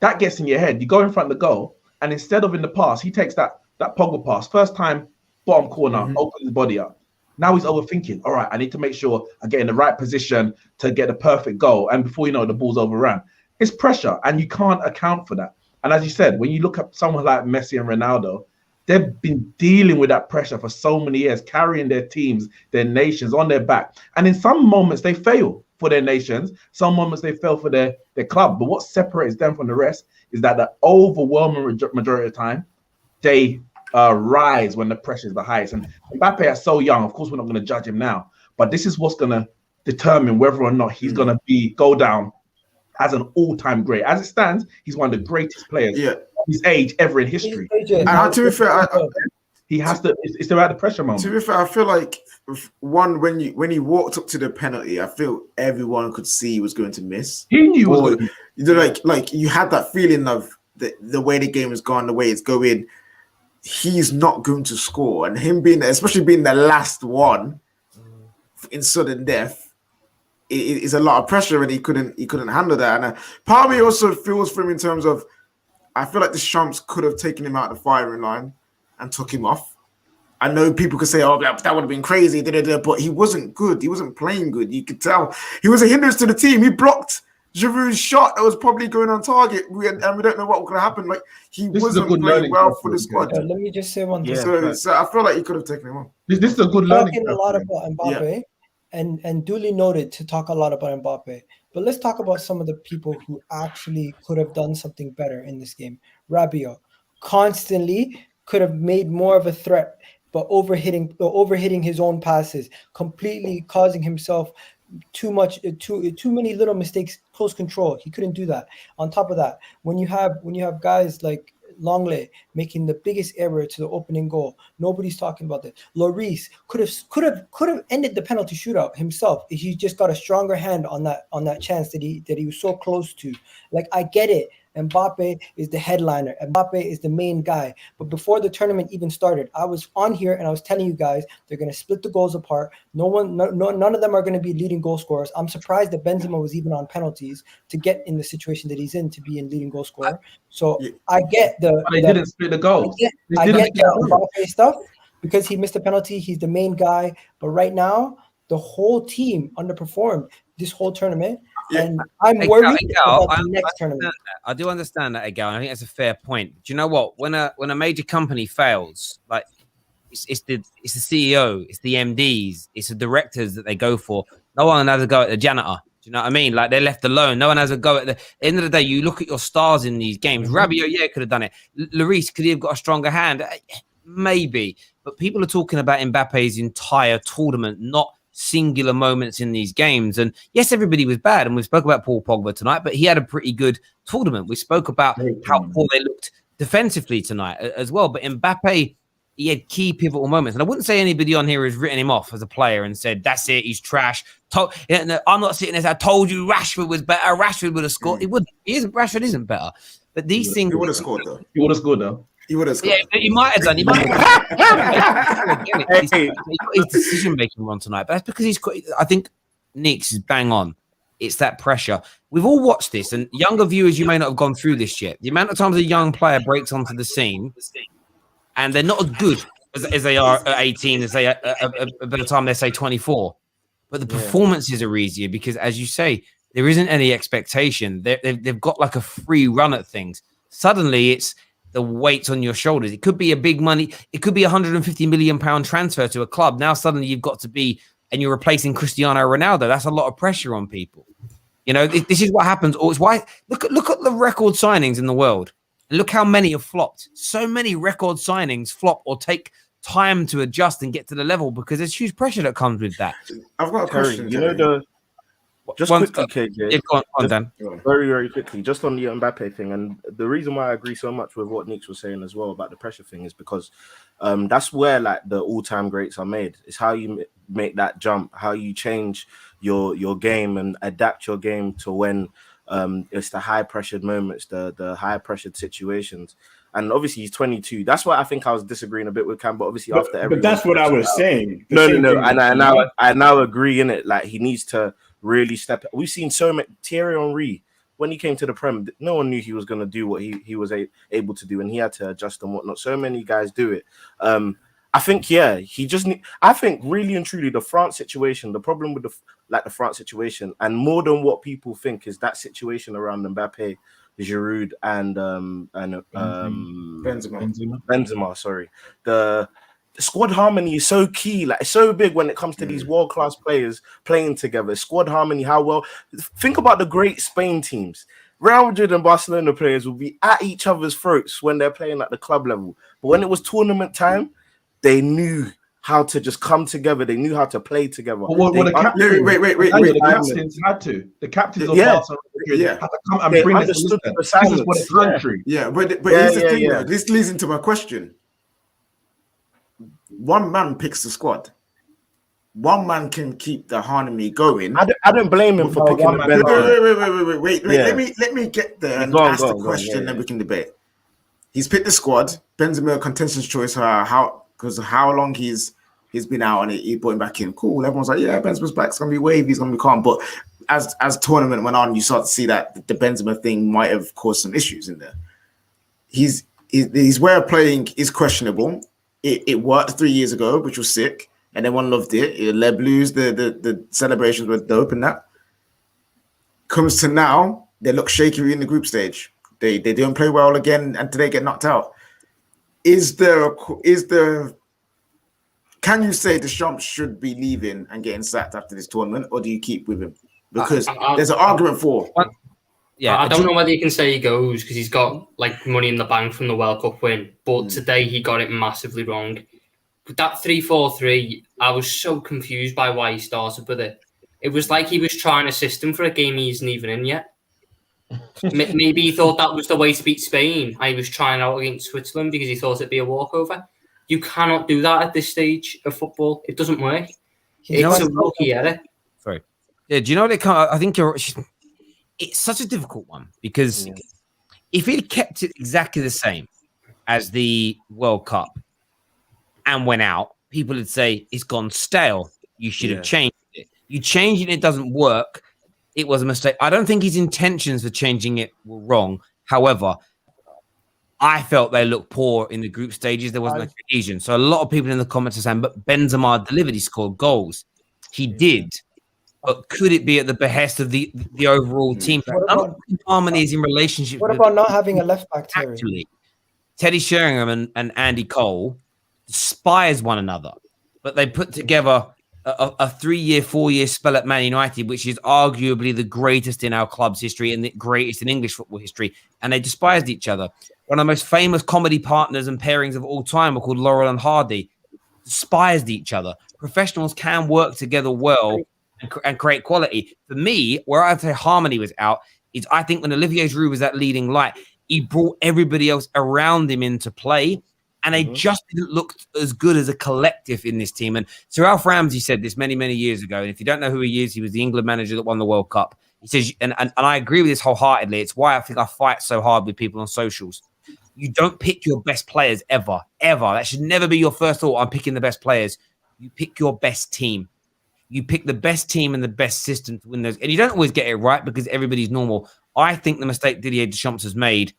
that gets in your head. You go in front of the goal, and instead of in the pass, he takes that Pogba pass. First time, bottom corner, opens his body up. Now he's overthinking. All right, I need to make sure I get in the right position to get the perfect goal. And before you know it, the ball's overrun. It's pressure, and you can't account for that. And as you said, when you look at someone like Messi and Ronaldo, they've been dealing with that pressure for so many years, carrying their teams, their nations on their back. And in some moments, they fail for their nations. Some moments, they fail for their club. But what separates them from the rest is that the overwhelming majority of the time, they rise when the pressure is the highest. And Mbappe is so young. Of course, we're not going to judge him now. But this is what's going to determine whether or not he's going to go down as an all-time great. As it stands, he's one of the greatest players of his age ever in history. And to be fair, he has to. It's about the pressure moment. To be fair, I feel like when he walked up to the penalty, I feel everyone could see he was going to miss. He knew he was going to. Like you had that feeling of the way the game has gone, the way it's going. He's not going to score, and him especially being the last one in sudden death. It is a lot of pressure, and he couldn't handle that. And part of me also feels for him in terms of, I feel like the Champs could have taken him out of the firing line and took him off. I know people could say, "Oh, that would have been crazy," but he wasn't good. He wasn't playing good. You could tell he was a hindrance to the team. He blocked Giroud's shot that was probably going on target, and we don't know what was going to happen. Like wasn't playing well for the squad. Let me just say one thing. So I feel like he could have taken him on. This is a good learning. Talking a lot about Mbappe. And duly noted to talk a lot about Mbappe. But let's talk about some of the people who actually could have done something better in this game. Rabiot constantly could have made more of a threat, but overhitting his own passes, completely causing himself too many little mistakes, close control. He couldn't do that. On top of that, when you have guys like Longley making the biggest error to the opening goal. Nobody's talking about that. Lloris could have ended the penalty shootout himself if he just got a stronger hand on that chance that he was so close to. Like, I get it. Mbappe is the headliner. Mbappe is the main guy. But before the tournament even started, I was on here and I was telling you guys they're going to split the goals apart. None of them are going to be leading goal scorers. I'm surprised that Benzema was even on penalties to get in the situation that he's in to be in leading goal scorer. So I get they didn't split the goals. I get the Mbappe stuff because he missed a penalty. He's the main guy. But right now, the whole team underperformed this whole tournament. And I'm worried about the next tournament. I do understand that, Egal. I think that's a fair point. Do you know what? When a major company fails, like it's the CEO, it's the MDs, it's the directors that they go for. No one has a go at the janitor. Do you know what I mean? Like they're left alone. No one has a go at the end of the day. You look at your stars in these games. Rabiot, yeah, could have done it. Lloris, could he have got a stronger hand? Maybe. But people are talking about Mbappe's entire tournament, not singular moments in these games. And yes, everybody was bad. And we spoke about Paul Pogba tonight, but he had a pretty good tournament. We spoke about how poor they looked defensively tonight as well. But Mbappe, he had key pivotal moments. And I wouldn't say anybody on here has written him off as a player and said, that's it, he's trash. I'm not sitting there saying, I told you Rashford was better. Rashford would have scored. He wouldn't. Rashford isn't better. But these things... He would have scored, though. He would have scored, though. He would have scored. Yeah, he might have done. He might have done. He's got his decision-making wrong tonight. But that's because I think Nick's is bang on. It's that pressure. We've all watched this, and younger viewers, you may not have gone through this yet. The amount of times a young player breaks onto the scene and they're not as good as they are at 18 as they are by the time they say 24. But the performances are easier because, as you say, there isn't any expectation. They've got like a free run at things. Suddenly, it's the weight on your shoulders. It could be a big money. It could be £150 million transfer to a club. Now, suddenly you've got to be, and you're replacing Cristiano Ronaldo. That's a lot of pressure on people. You know, this is what happens. Or it's why look at the record signings in the world. Look how many have flopped. So many record signings flop or take time to adjust and get to the level because there's huge pressure that comes with that. I've got a question. You know, just quickly, KJ. Go on, Dan. Very, very quickly, just on the Mbappe thing. And the reason why I agree so much with what Nick was saying as well about the pressure thing is because that's where like the all-time greats are made. It's how you make that jump, how you change your game and adapt your game to when it's the high-pressured moments, the high-pressured situations. And obviously he's 22. That's why I think I was disagreeing a bit with Cam, but obviously after everything. But that's what I was saying. No. And I now agree in it. Like he needs to really step. We've seen so many. Thierry Henry, when he came to the Prem, no one knew he was going to do what he was able to do, and he had to adjust and whatnot. So many guys do it. I think, he just. I think really and truly the France situation, the problem with the France situation, and more than what people think is that situation around Mbappe, Giroud, and Benzema. Sorry, the squad harmony is so key. Like it's so big when it comes to these world-class players playing together. Squad harmony, how well. Think about the great Spain teams. Real Madrid and Barcelona players will be at each other's throats when they're playing at the club level. But when it was tournament time, they knew how to just come together. They knew how to play together. Wait. The captains had to. The captains of Barcelona had to come and bring this for the country. But here's the thing. Though. This leads into my question. One man picks the squad. One man can keep the harmony going. I don't blame him for picking the Wait. Let me get there and ask the question, then we can debate. He's picked the squad. Benzema, contentious choice. Because how long he's been out and he brought him back in. Cool. Everyone's like, yeah, Benzema's back. It's gonna be wavy. He's gonna be calm. But as tournament went on, you start to see that the Benzema thing might have caused some issues in there. His way of playing is questionable. It worked 3 years ago, which was sick, and everyone loved it. Les Blues, the celebrations were dope, and that comes to now, they look shaky in the group stage. They don't play well again, and today get knocked out. Can you say Deschamps should be leaving and getting sacked after this tournament, or do you keep with him? Because there's an argument for. I don't know whether you can say he goes because he's got like money in the bank from the World Cup win, but today he got it massively wrong. With that 3-4-3, I was so confused by why he started with it. It was like he was trying a system for a game he isn't even in yet. Maybe he thought that was the way to beat Spain. He was trying out against Switzerland because he thought it'd be a walkover. You cannot do that at this stage of football. It doesn't work. It's a rookie error. Sorry. Yeah, do you know what it can? I think it's such a difficult one because if he'd kept it exactly the same as the World Cup and went out, people would say it's gone stale. You should have changed it. You change it and it doesn't work. It was a mistake. I don't think his intentions for changing it were wrong. However, I felt they looked poor in the group stages. There wasn't a cohesion. So a lot of people in the comments are saying, but Benzema delivered. He scored goals. He did. But could it be at the behest of the overall team? Harmonies in relationships. What about not having a left back, Terry? Actually, Teddy Sheringham and Andy Cole despise one another, but they put together a 3-year, 4-year spell at Man United, which is arguably the greatest in our club's history and the greatest in English football history, and they despised each other. One of the most famous comedy partners and pairings of all time were called Laurel and Hardy. Despised each other. Professionals can work together well and create quality. For me, where I'd say harmony was out is I think when Olivier Giroud was that leading light, he brought everybody else around him into play. And they just didn't look as good as a collective in this team. And Sir Alf Ramsey said this many, many years ago. And if you don't know who he is, he was the England manager that won the World Cup. He says, and I agree with this wholeheartedly. It's why I think I fight so hard with people on socials. You don't pick your best players ever, ever. That should never be your first thought. I'm picking the best players. You pick your best team. You pick the best team and the best system to win those. And you don't always get it right because everybody's normal. I think the mistake Didier Deschamps has made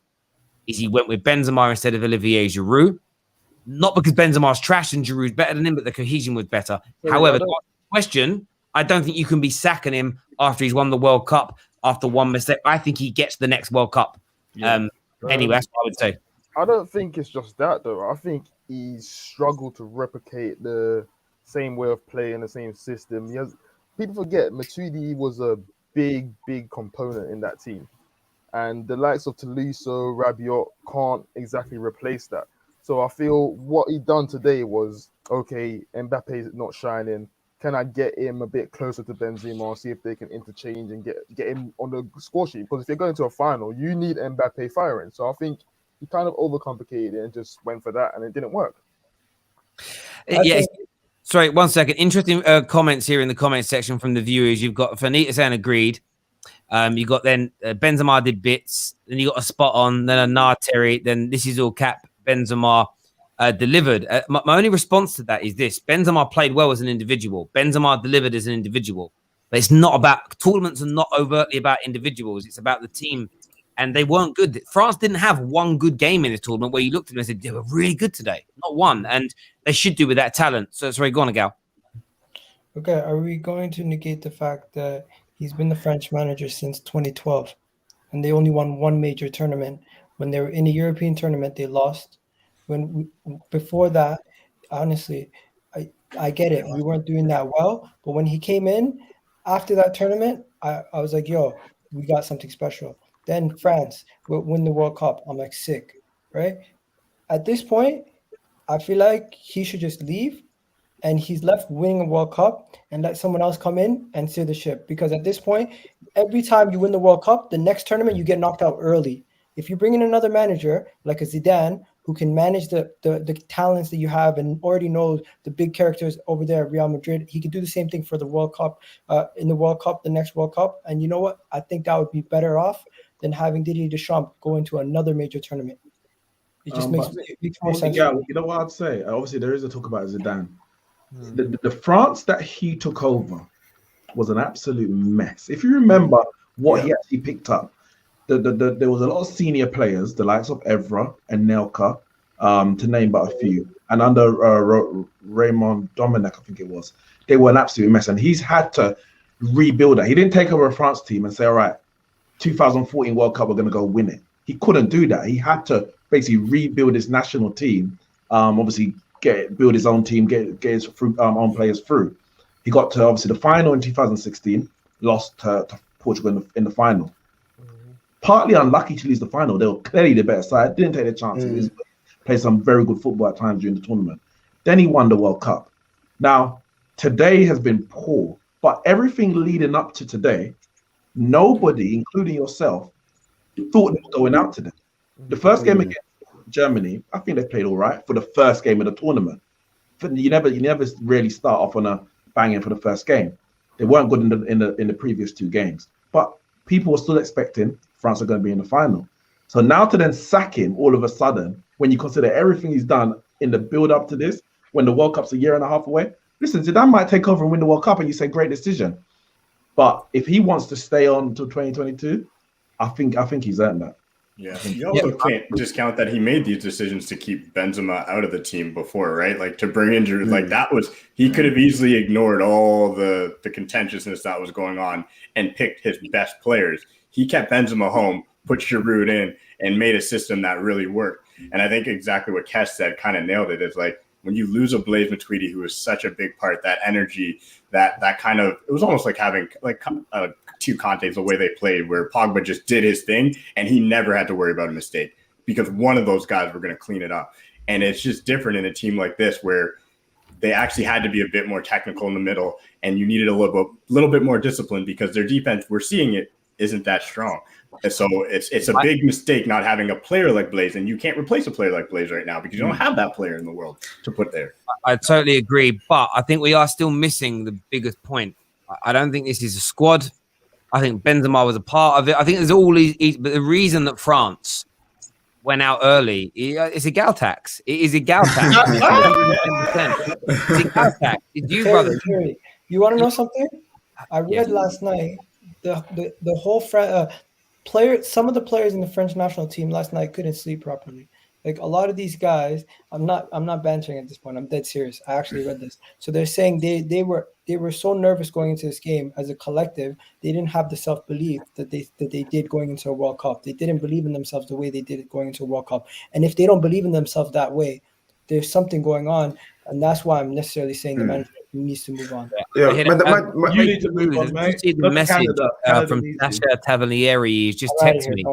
is he went with Benzema instead of Olivier Giroud. Not because Benzema's trash and Giroud's better than him, but the cohesion was better. However, the question, I don't think you can be sacking him after he's won the World Cup after one mistake. I think he gets the next World Cup. Anyway, that's what I would say. I don't think it's just that, though. I think he's struggled to replicate the same way of playing, the same system. People forget Matuidi was a big component in that team. And the likes of Tolisso, Rabiot can't exactly replace that. So I feel what he done today was, okay, Mbappe's not shining. Can I get him a bit closer to Benzema, see if they can interchange and get him on the score sheet? Because if you're going to a final, you need Mbappe firing. So I think he kind of overcomplicated it and just went for that, and it didn't work. Sorry, 1 second. Interesting comments here in the comment section from the viewers. You've got Fanita saying agreed. You got then Benzema did bits. Then you got a spot on. Then a nah Terry. Then this is all cap. Benzema delivered. My only response to that is this. Benzema played well as an individual. Benzema delivered as an individual. But it's not about, tournaments are not overtly about individuals. It's about the team. And they weren't good. France didn't have one good game in this tournament where you looked at them and said, they were really good today. Not one. And they should do with that talent. So, sorry, go on, Gal. Okay, are we going to negate the fact that he's been the French manager since 2012 and they only won one major tournament? When they were in a European tournament, they lost. Before that, honestly, I get it. We weren't doing that well. But when he came in after that tournament, I was like, yo, we got something special. Then France will win the World Cup. I'm like, sick, right? At this point, I feel like he should just leave. And he's left winning a World Cup and let someone else come in and steer the ship. Because at this point, every time you win the World Cup, the next tournament, you get knocked out early. If you bring in another manager like a Zidane who can manage the talents that you have and already knows the big characters over there at Real Madrid, he could do the same thing for the World Cup, in the World Cup, the next World Cup. And you know what? I think that would be better off than having Didier Deschamps go into another major tournament. It just makes more sense. Yeah, you know what I'd say? Obviously, there is a talk about Zidane. The France that he took over was an absolute mess. If you remember what he actually picked up, there was a lot of senior players, the likes of Evra and Nelka, to name but a few. And under Raymond Domenech, I think it was, they were an absolute mess. And he's had to rebuild that. He didn't take over a France team and say, all right, 2014 World Cup, we're going to go win it. He couldn't do that. He had to basically rebuild his national team, obviously build his own team, get his own players through. He got to obviously the final in 2016, lost to Portugal in the final. Partly unlucky to lose the final. They were clearly the better side, didn't take their chances, played some very good football at times during the tournament. Then he won the World Cup. Now, today has been poor, but everything leading up to today, nobody, including yourself, thought they were going out today. The first game against Germany, I think they played all right for the first game of the tournament. You never really start off on a banging for the first game. They weren't good in the previous two games, but people were still expecting France are going to be in the final. So now to then sack him all of a sudden, when you consider everything he's done in the build up to this, when the World Cup's a year and a half away, listen, Zidane might take over and win the World Cup, and you say great decision. But if he wants to stay on until 2022, I think he's earned that. Yeah, you also can't discount that he made these decisions to keep Benzema out of the team before, right? Like to bring in Giroud, like that was, he could have easily ignored all the contentiousness that was going on and picked his best players. He kept Benzema home, put Giroud in, and made a system that really worked. And I think exactly what Kes said kind of nailed it. Is like when you lose a Blaise Matuidi, who was such a big part, that energy, that kind of, it was almost like having like two Contes, the way they played, where Pogba just did his thing and he never had to worry about a mistake because one of those guys were going to clean it up. And it's just different in a team like this where they actually had to be a bit more technical in the middle, and you needed a little bit more discipline because their defense, we're seeing it, isn't that strong. And so it's a big mistake not having a player like Blaise, and you can't replace a player like Blaise right now because you don't have that player in the world to put there. I totally agree, but I think we are still missing the biggest point. I don't think this is a squad. I think Benzema was a part of it. I think there's all these, but the reason that France went out early, it's a gal tax. It is a gal tax. 110%. It's a gal tax. It's you, brother. Terry, you want to know something? I read last night the whole some of the players in the French national team last night couldn't sleep properly. Like a lot of these guys, I'm not bantering at this point. I'm dead serious. I actually read this. So they're saying they were so nervous going into this game as a collective. They didn't have the self-belief that they did going into a World Cup. They didn't believe in themselves the way they did it going into a World Cup. And if they don't believe in themselves that way, there's something going on. And that's why I'm necessarily saying the management needs to move on. Yeah, you need to move on, mate. See the message from Sasha Tavalieri. He's just texted me.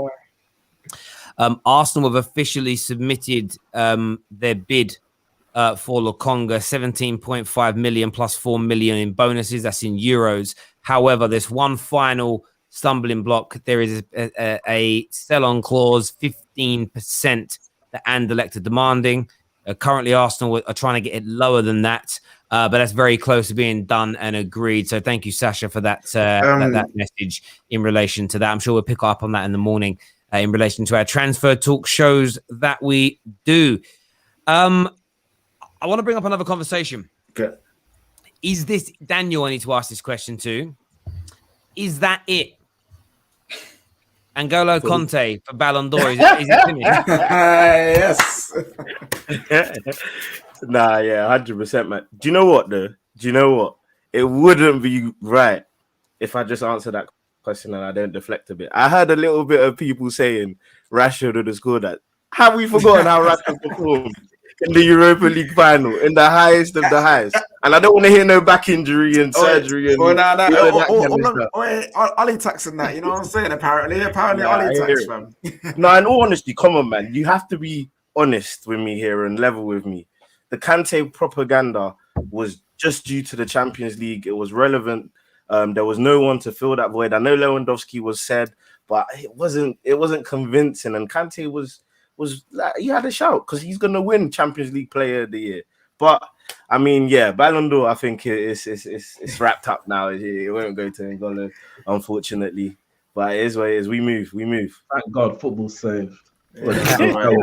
Arsenal have officially submitted their bid for Lokonga, 17.5 million plus 4 million in bonuses. That's in euros. However, there's one final stumbling block. There is a sell-on clause, 15% that Anderlecht are demanding. Currently, Arsenal are trying to get it lower than that, but that's very close to being done and agreed. So thank you, Sasha, for that that message in relation to that. I'm sure we'll pick up on that in the morning. In relation to our transfer talk shows that we do. I want to bring up another conversation. Okay. Is this, Daniel, I need to ask this question too. Is that it? N'Golo Conte for Ballon d'Or, is it finished? Yes. Nah, yeah, 100%, man. Do you know what, though? Do you know what? It wouldn't be right if I just answer that question and I don't deflect a bit. I heard a little bit of people saying Rashford would have scored that. Have we forgotten how Rashford performed in the Europa League final, in the highest of the highest? And I don't want to hear no back injury and surgery. Ali tax and that, you know what I'm saying? Apparently Ali tax, man. No, in all honesty, come on, man. You have to be honest with me here and level with me. The Kante propaganda was just due to the Champions League. It was relevant. There was no one to fill that void. I know Lewandowski was said, but it wasn't convincing. And Kante was like, he had a shout because he's gonna win Champions League Player of the Year. But I mean, yeah, Ballon d'Or, I think it's wrapped up now. It won't go to N'Golo, unfortunately. But it is what it is. We move. Thank God, football's saved. I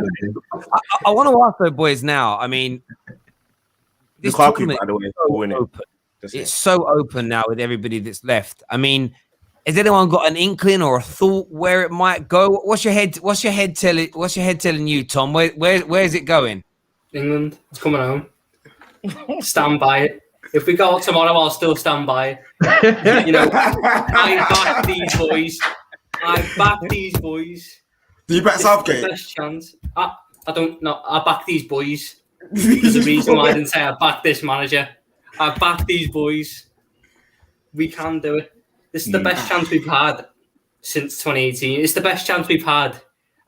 want to ask the boys now. I mean, this tournament, by the way, it's so open now with everybody that's left. I mean, has anyone got an inkling or a thought where it might go? What's your head telling you, Tom? Where is it going? England. It's coming home. Stand by it. If we go out tomorrow, I'll still stand by it. You know, I back these boys. Do you back Southgate? The best chance. I don't know. I back these boys. There's a reason why I didn't say I back this manager. I back these boys. We can do it. This is the best chance we've had since 2018. It's the best chance we've had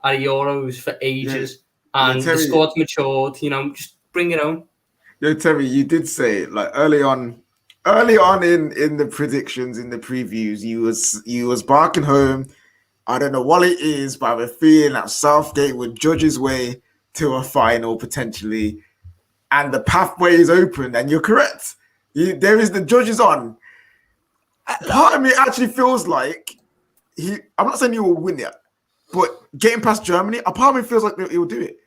at Euros for ages. Yeah. And the squad's matured. You know, just bring it on. Yo, Terry, you did say like early on in the predictions, in the previews, you was barking home. I don't know what it is, but I have a feeling that Southgate would judge his way to a final potentially, and the pathway is open. And you're correct. There is the judges on. Part of me actually feels like I'm not saying he will win it, but getting past Germany, a part of me feels like he will do it.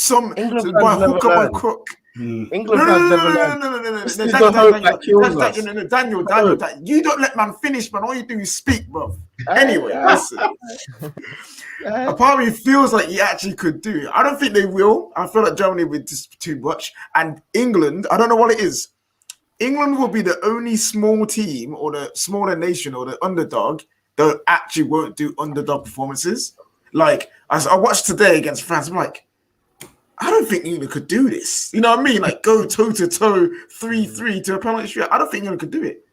By hook or by crook. England has never learned. Daniel, you don't let man finish, man. All you do is speak, bro. Anyway, listen. A part of me feels like he actually could do it. I don't think they will. I feel like Germany will just too much. And England, I don't know what it is. England will be the only small team or the smaller nation or the underdog that actually won't do underdog performances. Like, as I watched today against France, I'm like, I don't think England could do this. You know what I mean? Like go toe to toe, 3-3 to a penalty shootout. I don't think England could do it.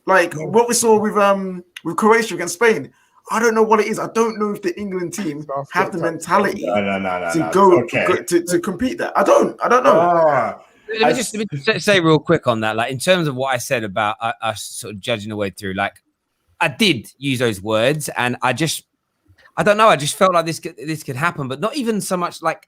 Like what we saw with Croatia against Spain. I don't know what it is. I don't know if the England team have the mentality to go to compete that. I don't know. Let me just say real quick on that. Like in terms of what I said about us sort of judging the way through, like I did use those words, and I don't know. I just felt like this could happen, but not even so much like,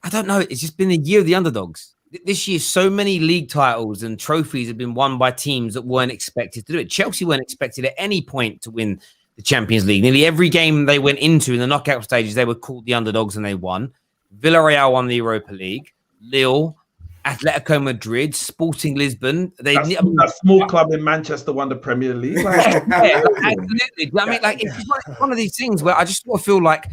I don't know. It's just been a year of the underdogs. This year, so many league titles and trophies have been won by teams that weren't expected to do it. Chelsea weren't expected at any point to win the Champions League. Nearly every game they went into in the knockout stages, they were called the underdogs and they won. Villarreal won the Europa League. Lille, Atletico Madrid, Sporting Lisbon. That small club in Manchester won the Premier League. Absolutely. I mean, like it's just like one of these things where I just sort of feel like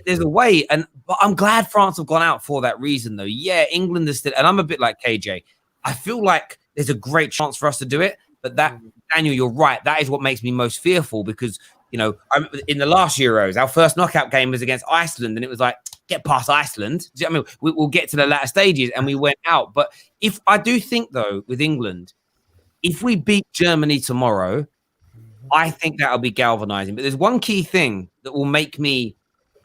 there's a way, but I'm glad France have gone out for that reason, though. Yeah, England is still, and I'm a bit like KJ. I feel like there's a great chance for us to do it, but Daniel, you're right. That is what makes me most fearful because in the last Euros, our first knockout game was against Iceland, and it was like, get past Iceland. Do you know what I mean? We'll get to the latter stages, and we went out. But if I do think, though, with England, if we beat Germany tomorrow, I think that'll be galvanizing. But there's one key thing that will make me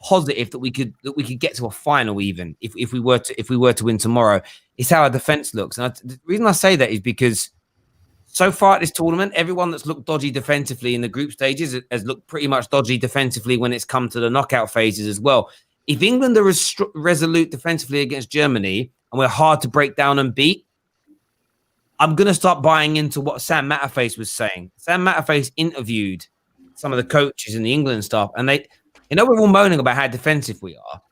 positive that we could get to a final, even if we were to win tomorrow. Is how our defense looks. And the reason I say that is because so far at this tournament, everyone that's looked dodgy defensively in the group stages has looked pretty much dodgy defensively when it's come to the knockout phases as well. If England are resolute defensively against Germany and we're hard to break down and beat, I'm going to start buying into what Sam Matterface was saying. Sam Matterface interviewed some of the coaches in the England staff, and they, we're all moaning about how defensive we are.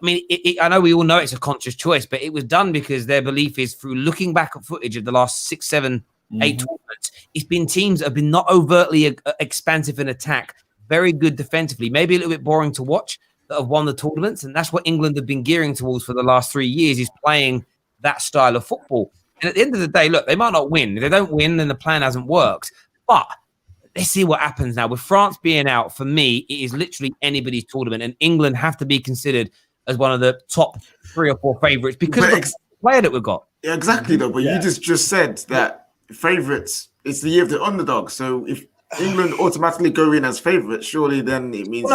I mean, I know we all know it's a conscious choice, but it was done because their belief is through looking back at footage of the last 6, 7, 8 tournaments, it's been teams that have been not overtly expansive in attack, very good defensively, maybe a little bit boring to watch, that have won the tournaments. And that's what England have been gearing towards for the last 3 years, is playing that style of football. And at the end of the day, look, they might not win. If they don't win, then the plan hasn't worked. But let's see what happens now. With France being out, for me, it is literally anybody's tournament. And England have to be considered as one of the top 3 or 4 favourites because of the player that we've got. Yeah, exactly, though. But you just said that favourites, it's the year of the underdog. So if England automatically go in as favourites, surely then it means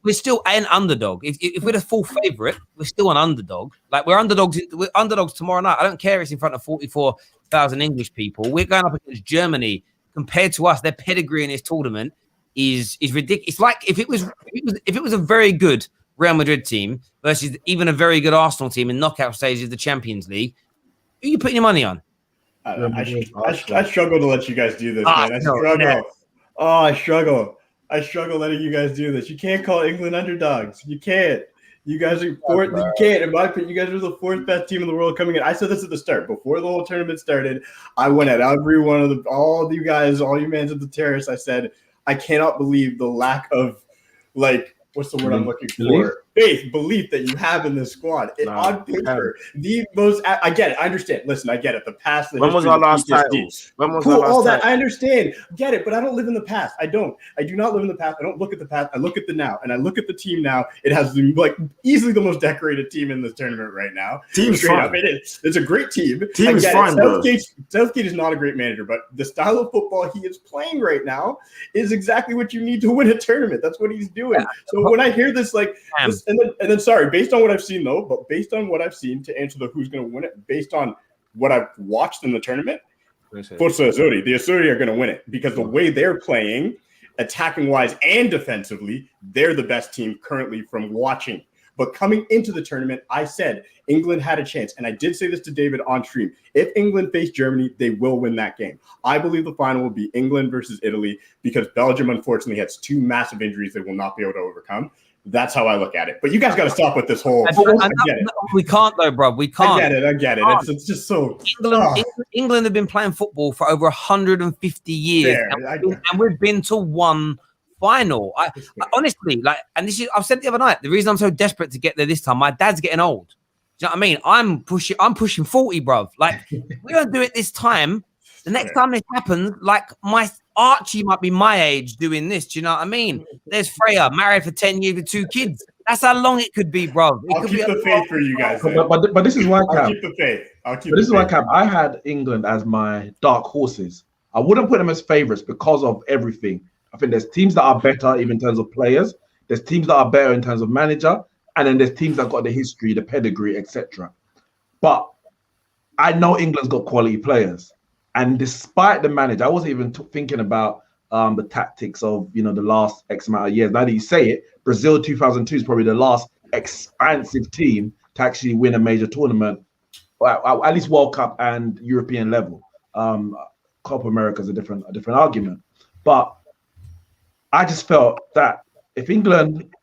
we're still an underdog. If we're the full favourite, we're still an underdog. Like we're underdogs tomorrow night. I don't care if it's in front of 44,000 English people. We're going up against Germany. Compared to us, their pedigree in this tournament is ridiculous. It's like if it was a very good Real Madrid team versus even a very good Arsenal team in knockout stages of the Champions League, who are you putting your money on? I struggle to let you guys do this, man. I struggle. No. Oh, I struggle letting you guys do this. You can't call England underdogs. You can't. You guys are fourth. You can't. In my opinion, you guys are the 4th best team in the world coming in. I said this at the start. Before the whole tournament started, I went at every one of all you guys, all you mans at the Terrace. I said, I cannot believe the lack of, like, what's the word I'm looking for? Belief that you have in this squad. On paper, the most. I get it. I understand. Listen, I get it. The past. When was our last title? All that I understand. Get it. But I don't live in the past. I do not live in the past. I don't look at the past. I look at the now, and I look at the team now. It has like easily the most decorated team in this tournament right now. Team's fine. It's a great team. Team is fine, bro. Southgate is not a great manager, but the style of football he is playing right now is exactly what you need to win a tournament. That's what he's doing. So when I hear this, like, this, and then sorry, based on what I've seen though, but based on what I've seen to answer the who's going to win it, based on what I've watched in the tournament, Forza Azzurri, the Azzurri are going to win it because the way they're playing, attacking wise and defensively, they're the best team currently from watching. But coming into the tournament, I said England had a chance. And I did say this to David on stream. If England face Germany, they will win that game. I believe the final will be England versus Italy because Belgium, unfortunately, has 2 massive injuries they will not be able to overcome. That's how I look at it. But you guys got to stop with this whole. We can't, though, bro. We can't. I get it. It's just so. England have been playing football for over 150 years. And we've been to one final. I honestly, like, and this is, I've said it the other night, the reason I'm so desperate to get there this time, my dad's getting old. Do you know what I mean? I'm pushing 40, bruv. Like, we don't do it this time. The next time this happens, like, my Archie might be my age doing this. Do you know what I mean? There's Freya, married for 10 years with 2 kids. That's how long it could be, bro. It I'll could keep be the faith for you guys. Then. But this is why, I'll Cam. keep the faith. But this is why, Cam, I had England as my dark horses. I wouldn't put them as favourites because of everything. I think there's teams that are better, even in terms of players. There's teams that are better in terms of manager, and then there's teams that got the history, the pedigree, etc. But I know England's got quality players, and despite the manager, I wasn't even thinking about the tactics of the last X amount of years. Now that you say it, Brazil 2002 is probably the last expansive team to actually win a major tournament, at least World Cup and European level. Copa America is a different argument, but I just felt that if England,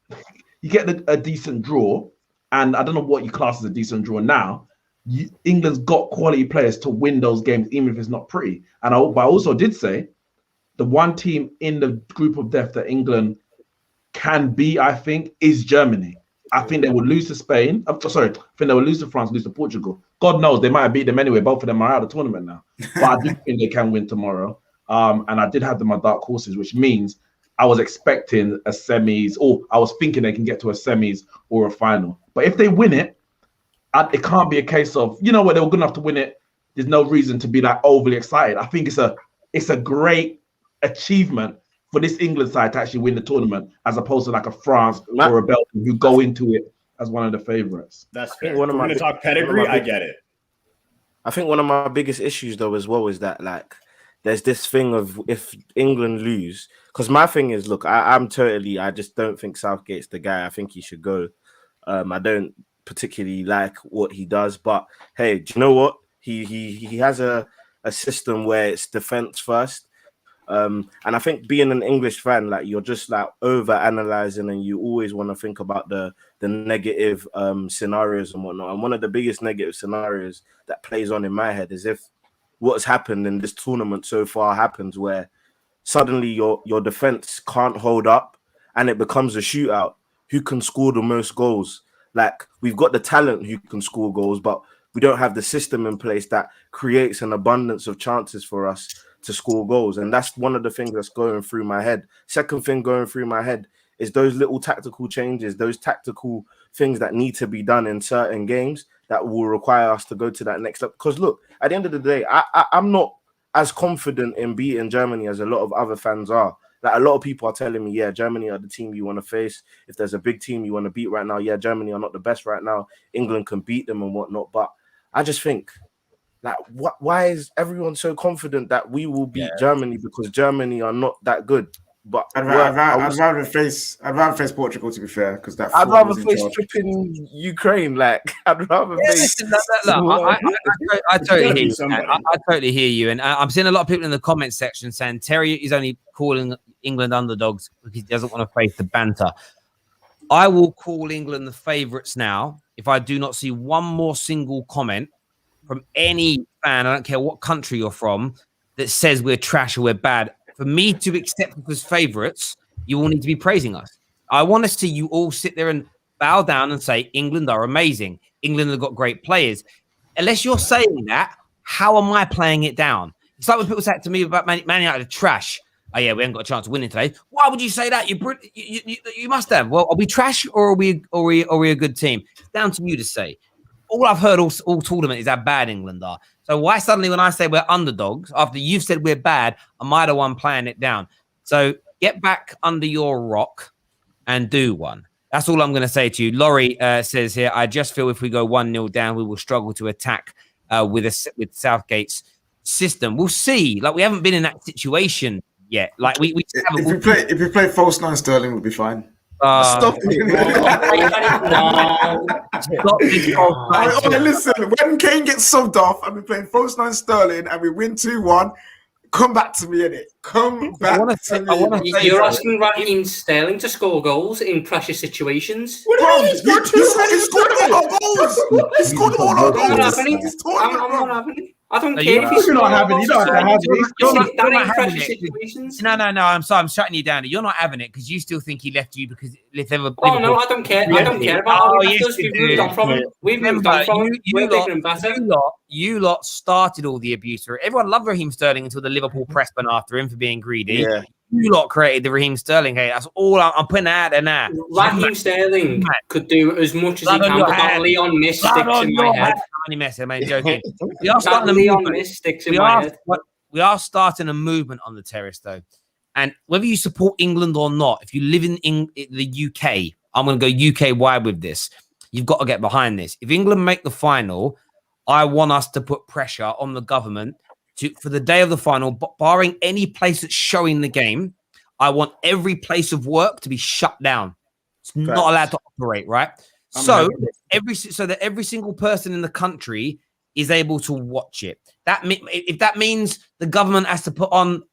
you get a decent draw, and I don't know what you class as a decent draw now, England's got quality players to win those games, even if it's not pretty. And I also did say the one team in the group of death that England can be, I think, is Germany. I think they would lose to Spain. I think they would lose to France, lose to Portugal. God knows they might have beat them anyway. Both of them are out of the tournament now. But I do think they can win tomorrow. And I did have them on dark horses, which means I was expecting a semis, or I was thinking they can get to a semis or a final. But if they win it, it can't be a case of, they were good enough to win it. There's no reason to be like overly excited. I think it's a great achievement for this England side to actually win the tournament, as opposed to like a France or a Belgium who go into it as one of the favourites. That's fair. When I talk pedigree, I get it. I think one of my biggest issues though as well is that like there's this thing of if England lose, because my thing is, look, I just don't think Southgate's the guy. I think he should go. I don't particularly like what he does, but hey, do you know what? He has a system where it's defense first. And I think being an English fan, like you're just like over analyzing, and you always want to think about the negative scenarios and whatnot. And one of the biggest negative scenarios that plays on in my head is if what's happened in this tournament so far happens, where suddenly your defense can't hold up and it becomes a shootout. Who can score the most goals? Like, we've got the talent who can score goals, but we don't have the system in place that creates an abundance of chances for us to score goals. And that's one of the things that's going through my head. Second thing going through my head is those little tactical changes, those tactical things that need to be done in certain games that will require us to go to that next level. Because look, at the end of the day, I'm not as confident in beating Germany as a lot of other fans are. Like, a lot of people are telling me, yeah, Germany are the team you want to face. If there's a big team you want to beat right now, yeah, Germany are not the best right now. England can beat them and whatnot. But I just think, like, why is everyone so confident that we will beat Germany, because Germany are not that good? But I'd rather face Portugal, to be fair, because I'd rather face flipping Ukraine. Like, I'd rather face. I totally hear you. I totally hear you, and I'm seeing a lot of people in the comment section saying Terry is only calling England underdogs because he doesn't want to face the banter. I will call England the favourites now if I do not see one more single comment from any fan, I don't care what country you're from, that says we're trash or we're bad. For me to accept us as favourites, you all need to be praising us. I want to see you all sit there and bow down and say England are amazing. England have got great players. Unless you're saying that, how am I playing it down? It's like when people say to me about Man United are trash. Oh yeah, we haven't got a chance of winning today. Why would you say that? You must have. Well, are we trash or are we a good team? It's down to you to say. All I've heard all tournament is how bad England are. So why suddenly when I say we're underdogs, after you've said we're bad, am I the one playing it down? So get back under your rock and do one. That's all I'm going to say to you. Laurie says here, I just feel if we go 1-0 down, we will struggle to attack with Southgate's system. We'll see. Like, we haven't been in that situation yet. Like, we if we play false nine, Sterling would be fine. Stop it. Listen, when Kane gets subbed off and we're playing false nine Sterling and we win 2-1, come back to me, innit? Come back to me. You're asking Raheem Sterling to score goals in precious situations. What do you mean? He scored all our goals. He scored all our goals. I'm not having it. I don't care if you're not having it. You don't have to have it. You're not having it. No. I'm sorry. I'm shutting you down. You're not having it because you still think he left you because Liverpool. Oh no, I don't care. I don't care about it. We've moved on from it. We've moved on from it. We're bigger and better. You lot started all the abuse. Everyone loved Raheem Sterling until the Liverpool press went after him for being greedy. Yeah. You lot created the Raheem Sterling hate. That's all I'm putting out there now. Raheem Sterling could do as much as he Blood on can, your but that hand. Leon Miss Blood sticks on in your my head. head. I'm only messing. I'm joking. We are That starting a Leon movement. Miss sticks in my head. We are starting a movement on the terrace, though. And whether you support England or not, if you live in the UK, I'm going to go UK wide with this. You've got to get behind this. If England make the final, I want us to put pressure on the government for the day of the final, barring any place that's showing the game. I want every place of work to be shut down. It's not allowed to operate, right? So that every single person in the country is able to watch it. If that means the government has to put on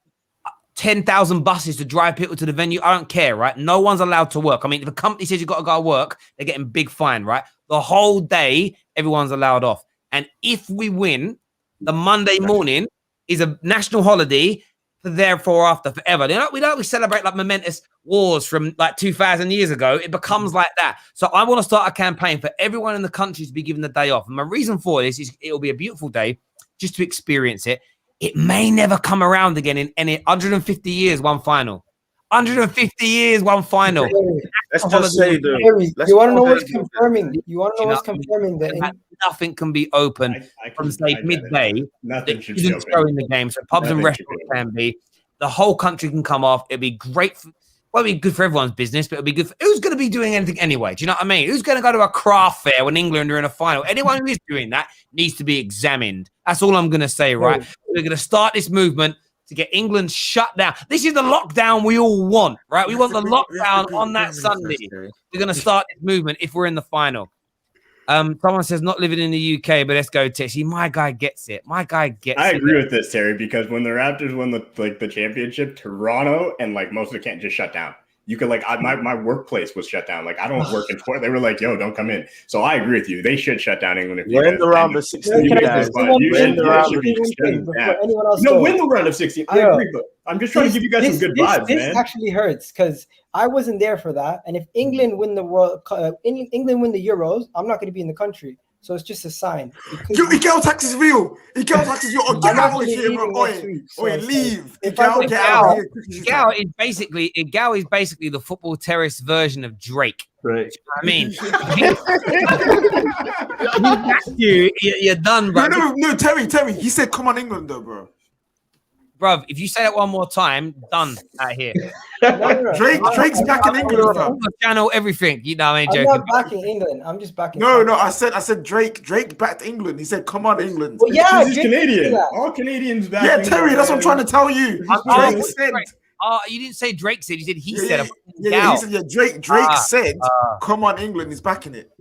10,000 buses to drive people to the venue, I don't care, right? No one's allowed to work. I mean, if a company says you've got to go to work, they're getting big fine, right? The whole day, everyone's allowed off. And if we win, the Monday morning is a national holiday for therefore after forever. We celebrate like momentous wars from like 2,000 years ago. It becomes like that. So I want to start a campaign for everyone in the country to be given the day off. And my reason for this is it'll be a beautiful day just to experience it. It may never come around again in any 150 years, one final. 150 years, one final. Let's just say though. You want to know what's confirming? You want to know what's confirming that nothing can be open from say midday. Nothing should be be open in the game. So pubs and restaurants can be. The whole country can come off. It'd be great. It'd be good for everyone's business, but it'd be good for who's going to be doing anything anyway? Do you know what I mean? Who's going to go to a craft fair when England are in a final? Anyone who is doing that needs to be examined. That's all I'm going to say, right? We're going to start this movement to get England shut down. This is the lockdown we all want, right? We want the lockdown on that Sunday. We're going to start this movement if we're in the final. Someone says not living in the UK, but let's go, Tessie. My guy gets it. My guy gets it. I agree with this, Terry, because when the Raptors won the championship, Toronto and like most of the can't just shut down. You could my workplace was shut down. Like I don't work in sport. They were like, "Yo, don't come in." So I agree with you. They should shut down England. We're in the round of 16, guys. Win the round of 16. I agree, but I'm just trying to give you guys some good vibes, man. This actually hurts because I wasn't there for that. And if England win the England win the Euros, I'm not going to be in the country. So it's just a sign. Igual tax is real. Igual tax is your get out of here, bro. Oi, leave. Igual is basically the football terrace version of Drake. Right. You know I mean, you're done, bro. No, Terry. He said, "Come on, England, though, bro." Bruv, if you say that one more time, done out here. Drake's back in England, bro. Channel everything. You know, I ain't joking. I'm not backing England. I'm just backing. No. I said Drake backed England. He said, "Come on, England." Well, yeah, he's Canadian. All Canadians back. Yeah, Terry. That's what I'm trying to tell you. Drake said. You didn't say Drake said. You said he said. He said, Drake said, "Come on, England." He's backing it.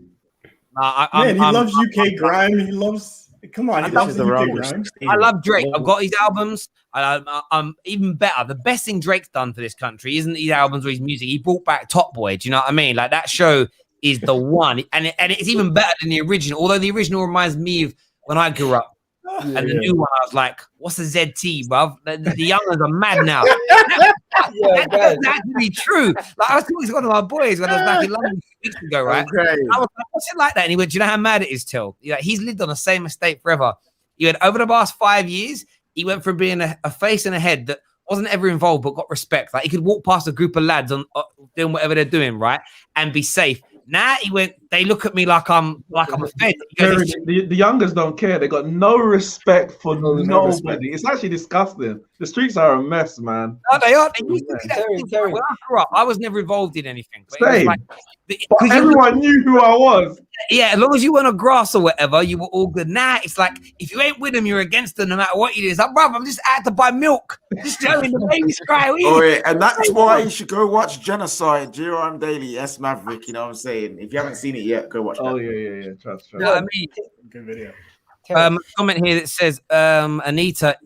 Man, he loves UK grime. He loves. Come on, he loves the UK grime. I love Drake. I've got his albums. I'm even better. The best thing Drake's done for this country isn't his albums or his music. He brought back Top Boy. Do you know what I mean? Like that show is the one, and it's even better than the original. Although the original reminds me of when I grew up, and the new one, I was like, "What's a ZT, bruv?" The young ones are mad now. That doesn't have to be true. Like I was talking to one of my boys when I was back in London 2 weeks ago, right? Okay. I was like, "What's it like that?" And he went, "Do you know how mad it is, Till? He's lived on the same estate forever. He went over the past 5 years." He went from being a face and a head that wasn't ever involved but got respect. Like he could walk past a group of lads on doing whatever they're doing, right, and be safe. Now he went. They look at me like I'm a fed. The youngers don't care. They got no respect for nobody. It's actually disgusting. The streets are a mess, man. No, they are. They used to be that thing. When I grew up, I was never involved in anything. Same. But everyone knew who I was. Yeah, as long as you weren't on grass or whatever, you were all good. Now it's like if you ain't with them, you're against them no matter what you do. It's like, brother, I'm just out to buy milk. Just telling the baby's cry. And that's why you should go watch Genocide, Jerome Daly, S Maverick. You know what I'm saying? If you haven't seen it yet, go watch that. Oh yeah. Trust. You know what I mean? Good video. Comment here that says, Anita,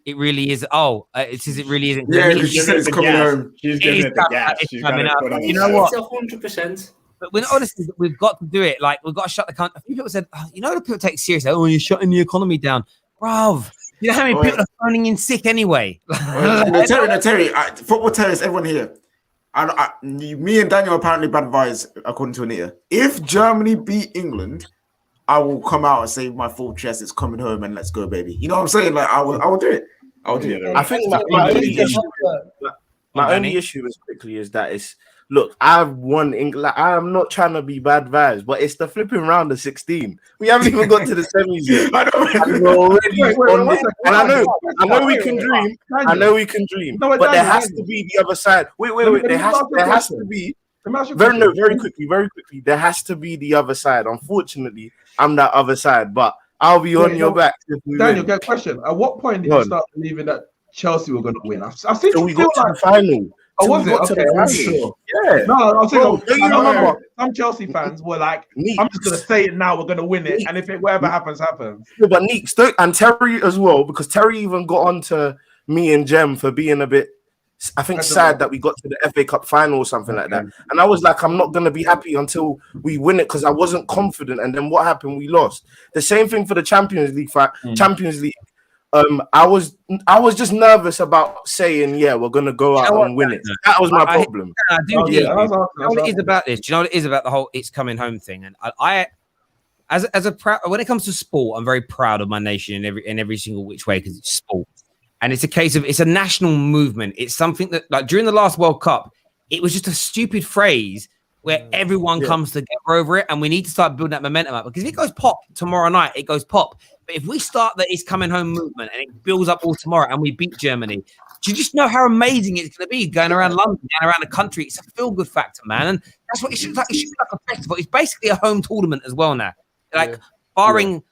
it really is. It says it really isn't. Yeah, because she said it's coming home. She's giving it the gas. She's coming out. You know what? It's 100%. But when honestly, we've got to do it. Like we've got to shut the country. A few people said, the people take it seriously. Oh, you're shutting the economy down, bruv. You know how many people are phoning in sick anyway? Terry, football terrorists, everyone here. Me and Daniel apparently bad vibes, according to Anita. If Germany beat England, I will come out and say my full chest, it's coming home and let's go, baby. You know what I'm saying? Like I will do it. I will do it. I think My only issue is that it's look, I've won England. Like, I am not trying to be bad vibes, but it's the flipping round of 16. We haven't even got to the semis yet. And we're already on this. And I know we can dream. I know we can dream. But there has to be the other side. Wait. There has to be. Very quickly. There has to be the other side. Unfortunately, I'm that other side, but I'll be on your back. Daniel, good question. At what point did you start believing that Chelsea were going to win? I've seen so we got to the final. Oh, was it? Okay, sure. Yeah. No, I was saying, I remember some Chelsea fans were like, I'm just going to say it now, we're going to win it. And if whatever happens, happens. Yeah, but Neek, and Terry as well, because Terry even got on to me and Jem for being a bit, I think, sad that we got to the FA Cup final or something like that. And I was like, I'm not going to be happy until we win it because I wasn't confident. And then what happened? We lost. The same thing for the Champions League. Champions League. I was just nervous about saying, yeah, we're gonna go out and win it. That was my problem. I do. You know what it is about this? Do you know what it is about the whole "it's coming home" thing? And I as a proud, when it comes to sport, I'm very proud of my nation in every single which way because it's sport, and it's a case of it's a national movement. It's something that, like, during the last World Cup, it was just a stupid phrase where everyone comes together over it, and we need to start building that momentum up because if it goes pop tomorrow night, it goes pop. But if we start the "it's coming home" movement and it builds up all tomorrow and we beat Germany, do you just know how amazing it's going to be going around London, going around the country? It's a feel-good factor, man. And that's what it should be like. It should be like a festival. It's basically a home tournament as well now. Like, barring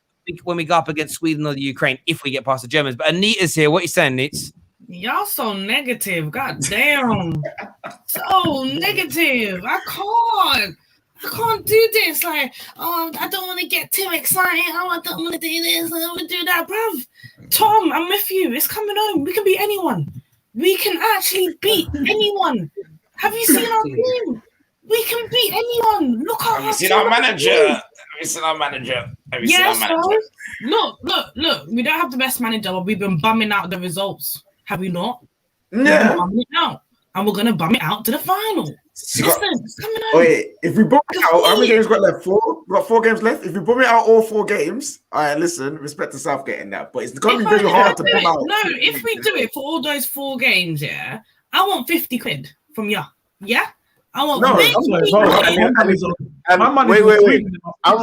when we go up against Sweden or the Ukraine, if we get past the Germans. But Anita's here. What are you saying, Nitz? Y'all so negative. God damn. So negative. I can't do this. Like, I don't want to get too excited. I don't want to do this. I don't want to do that, bruv. Tom, I'm with you. It's coming home. We can beat anyone. We can actually beat anyone. Have you seen our team? We can beat anyone. Look at Have you seen our manager? Have you seen our manager? Yes, look. We don't have the best manager, but we've been bumming out the results. Have we not? Yeah. And we're gonna bum it out to the final. Wait, if we bum it out, how many games got left? 4? We've got 4 games left. If we bum it out all 4 games, all right, listen, respect to Southgate in that, but it's gonna be very hard to bum out. No, if we do it for all those 4 games, I want 50 quid from you. Yeah? I want wait. I'm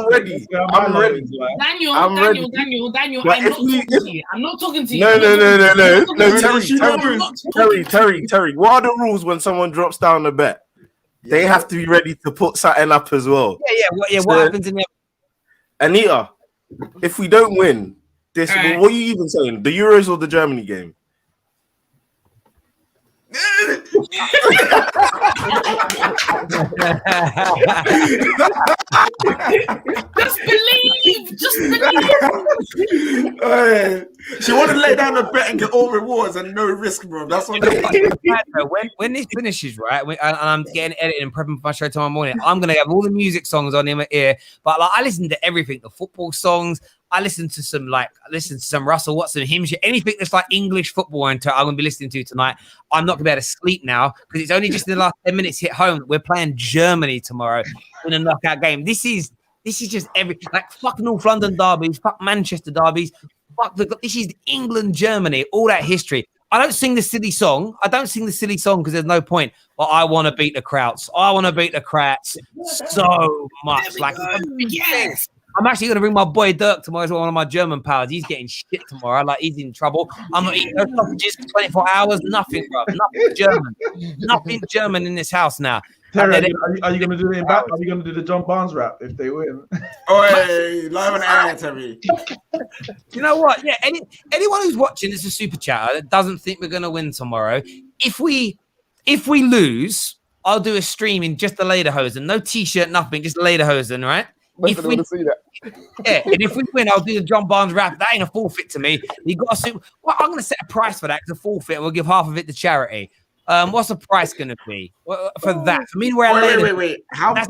ready. Daniel. I'm not talking to you. No. Terry. What are the rules when someone drops down a bet? They have to be ready to put something up as well. Yeah. What happens in the Anita? If we don't win this, what are you even saying? The Euros or the Germany game? Just believe. She wanted to lay down the bet and get all rewards and no risk, bro. That's what when this finishes, right? And I'm getting edited and prepping for my show tomorrow morning. I'm gonna have all the music songs on in my ear, but like I listen to everything, the football songs. I listen to some Russell Watson, hymn shit, anything that's like English football. I'm gonna be listening to tonight. I'm not gonna be able to sleep now because it's only just in the last 10 minutes hit home. We're playing Germany tomorrow in a knockout game. This is just fuck North London derbies, fuck Manchester derbies, this is England, Germany, all that history. I don't sing the silly song. Because there's no point. But I want to beat the Krauts. So much. Yes. I'm actually going to bring my boy Dirk tomorrow as well, one of my German pals. He's getting shit tomorrow. Like, he's in trouble. I'm not eating no sausages for 24 hours. Nothing, bro. Nothing German. Nothing German in this house now. Terry, are you going to do it back? Are you going to do the John Barnes rap if they win? Live on air, Terry. You know what? Yeah, anyone who's watching this is a super chatter that doesn't think we're going to win tomorrow. If we lose, I'll do a stream in just the lederhosen. No T-shirt, nothing. Just lederhosen, right? If we see that. Yeah, and if we win, I'll do the John Barnes rap. That ain't a forfeit to me. You got to well, I'm going to set a price for that because a forfeit, and we'll give half of it to charity. What's the price going to be for that? For me, wait. How much?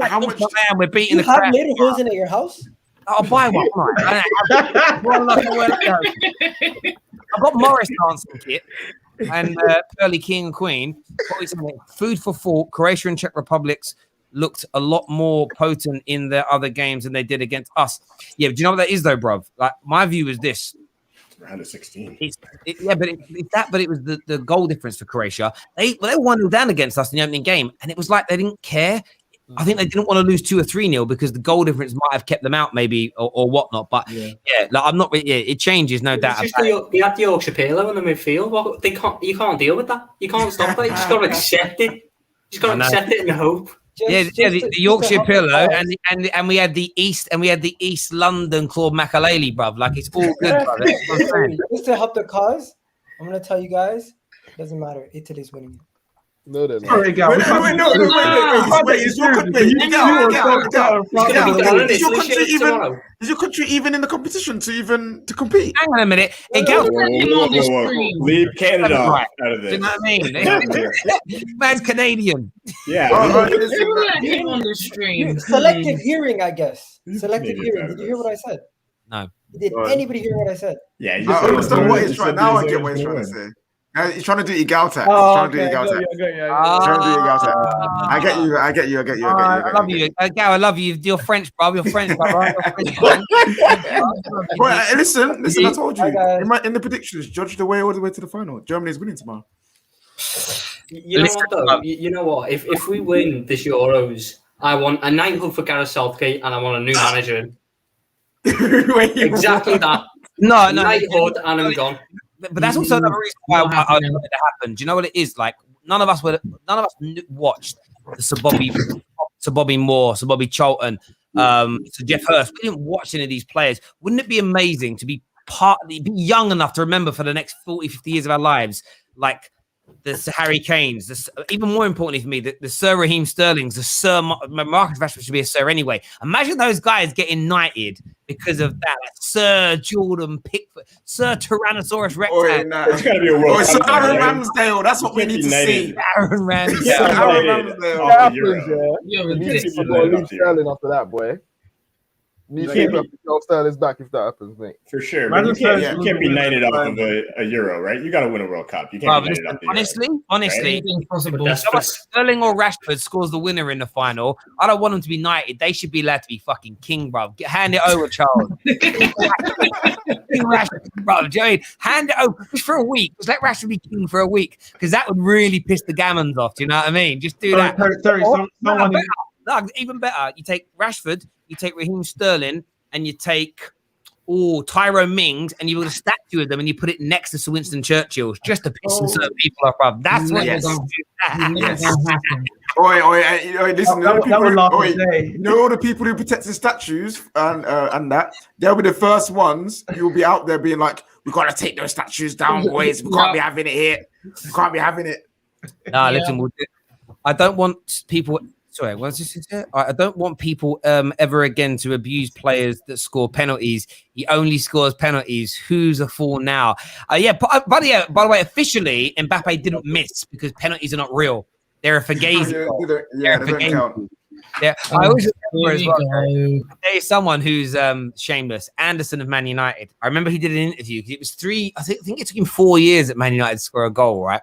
We're beating the crap. You have lederhosen at your house? I'll buy one. I've got Morris dancing kit and Pearly King and Queen. Food for thought. Croatia and Czech Republics looked a lot more potent in their other games than they did against us. Yeah, but do you know what that is though, bruv? Like, my view is this. Round of 16. But it was the goal difference for Croatia. They were 1-0 down against us in the opening game, and it was like they didn't care. I think they didn't want to lose 2 or 3-0 because the goal difference might have kept them out, maybe or whatnot. But like I'm not. Yeah, it changes, no doubt. They had the Yorkshire Pale in the midfield. Well, you can't deal with that. You can't stop that. You just got to accept it. You just got to accept it and hope. The Yorkshire Pillow, and we had the East London Claude Makaleli, bruv. Like it's all good, brother. Just to help the cause, I'm gonna tell you guys, it doesn't matter. Italy's winning. No, they're not. Sorry, Gal. Wait, is your country even in the competition to compete? Hang on a minute. Leave Canada out of this. Do you know what I mean? Man's Canadian. Yeah. Him on the stream. Selective hearing, I guess. Selective hearing. Did you hear what I said? No. Did anybody hear what I said? Yeah. I understand what he's trying. Now I get what he's trying to say. He's trying to do Egaltech. I get you. I love you. Gal, I love you. You're French, bro. You're French, bro. Well, listen. I told you. In the predictions, judge the way all the way to the final. Germany's winning tomorrow. You know what, though? You know what? If we win this Euros, I want a knighthood for Gareth Southgate and I want a new manager. Exactly that. No. Knighthood and I'm gone. But that's also another reason why I wanted it to happen. Do you know what it is? Like none of us watched the Sir Bobby Moore, Sir Bobby Charlton, Sir Jeff Hurst. We didn't watch any of these players. Wouldn't it be amazing to be young enough to remember for the next 40, 50 years of our lives, like the Harry Kanes, even more importantly for me, the Sir Raheem Sterlings, the Sir Marcus Rashford should be a Sir anyway. Imagine those guys getting knighted because of that. Like Sir Jordan Pickford, Sir Tyrannosaurus Rex. It's got to be a world. Sir Aaron Ramsdale. That's what we need to see. Aaron Ramsdale. You need to leave Sterling after that, boy. You can't be Sterling's back if that happens, mate. For sure. But you can't be knighted off of a Euro, right? You got to win a World Cup. You can't be knighted off the honestly, right? Sterling or Rashford scores the winner in the final. I don't want them to be knighted. They should be allowed to be fucking king, bro. Hand it over, Charles. King Rashford, bro. Do you know what I mean? Hand it over just for a week. Just let Rashford be king for a week because that would really piss the gammons off. Do you know what I mean? Just do that. Even better. You take Rashford, you take Raheem Sterling, and you take Tyrone Mings, and you put a statue of them, and you put it next to Sir Winston Churchill, just to piss some certain people off, bro. That's what you're going to do. Listen, all the people who protect the statues and that, they'll be the first ones who'll be out there being like, we got to take those statues down, boys. We can't be having it here. We can't be having it. Nah, listen, I don't want people... Sorry, what's this? I don't want people ever again to abuse players that score penalties. He only scores penalties. Who's a fool now? By the way, officially, Mbappe didn't miss because penalties are not real. They're a fugazi. They don't count. Yeah, I always remember as well. There's someone who's shameless. Anderson of Man United. I remember he did an interview because it was I think it took him 4 years at Man United to score a goal, right?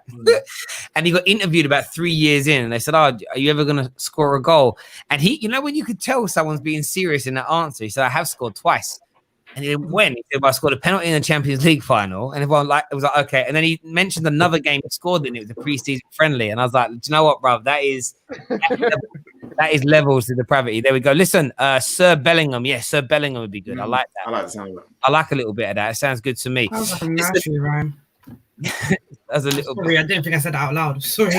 And he got interviewed about 3 years in, and they said, "Oh, are you ever going to score a goal?" And he, when you could tell someone's being serious in that answer, he said, "I have scored twice." And he said, when? He said, well, I scored a penalty in the Champions League final. And everyone it was like, okay. And then he mentioned another game he scored in. It was a pre-season friendly. And I was like, do you know what, bro? That is levels to depravity. There we go. Listen, Sir Bellingham. Yes, Sir Bellingham would be good. I like that. I like the sound of that. I like a little bit of that. It sounds good to me. That was like a nursery rhyme. That's a little Sorry, bit. I didn't think I said that out loud. Sorry.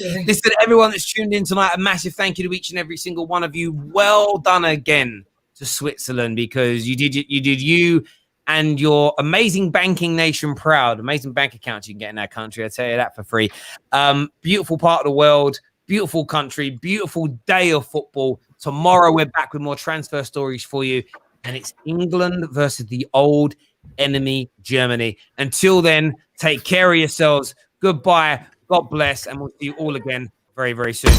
Listen, everyone that's tuned in tonight, a massive thank you to each and every single one of you. Well done again to Switzerland, because you did you and your amazing banking nation proud. Amazing bank accounts you can get in that country. I tell you that for free. Beautiful part of the world, beautiful country, beautiful day of football. Tomorrow we're back with more transfer stories for you, and it's England versus the old enemy Germany. Until then, take care of yourselves. Goodbye. God bless, and we'll see you all again very, very soon.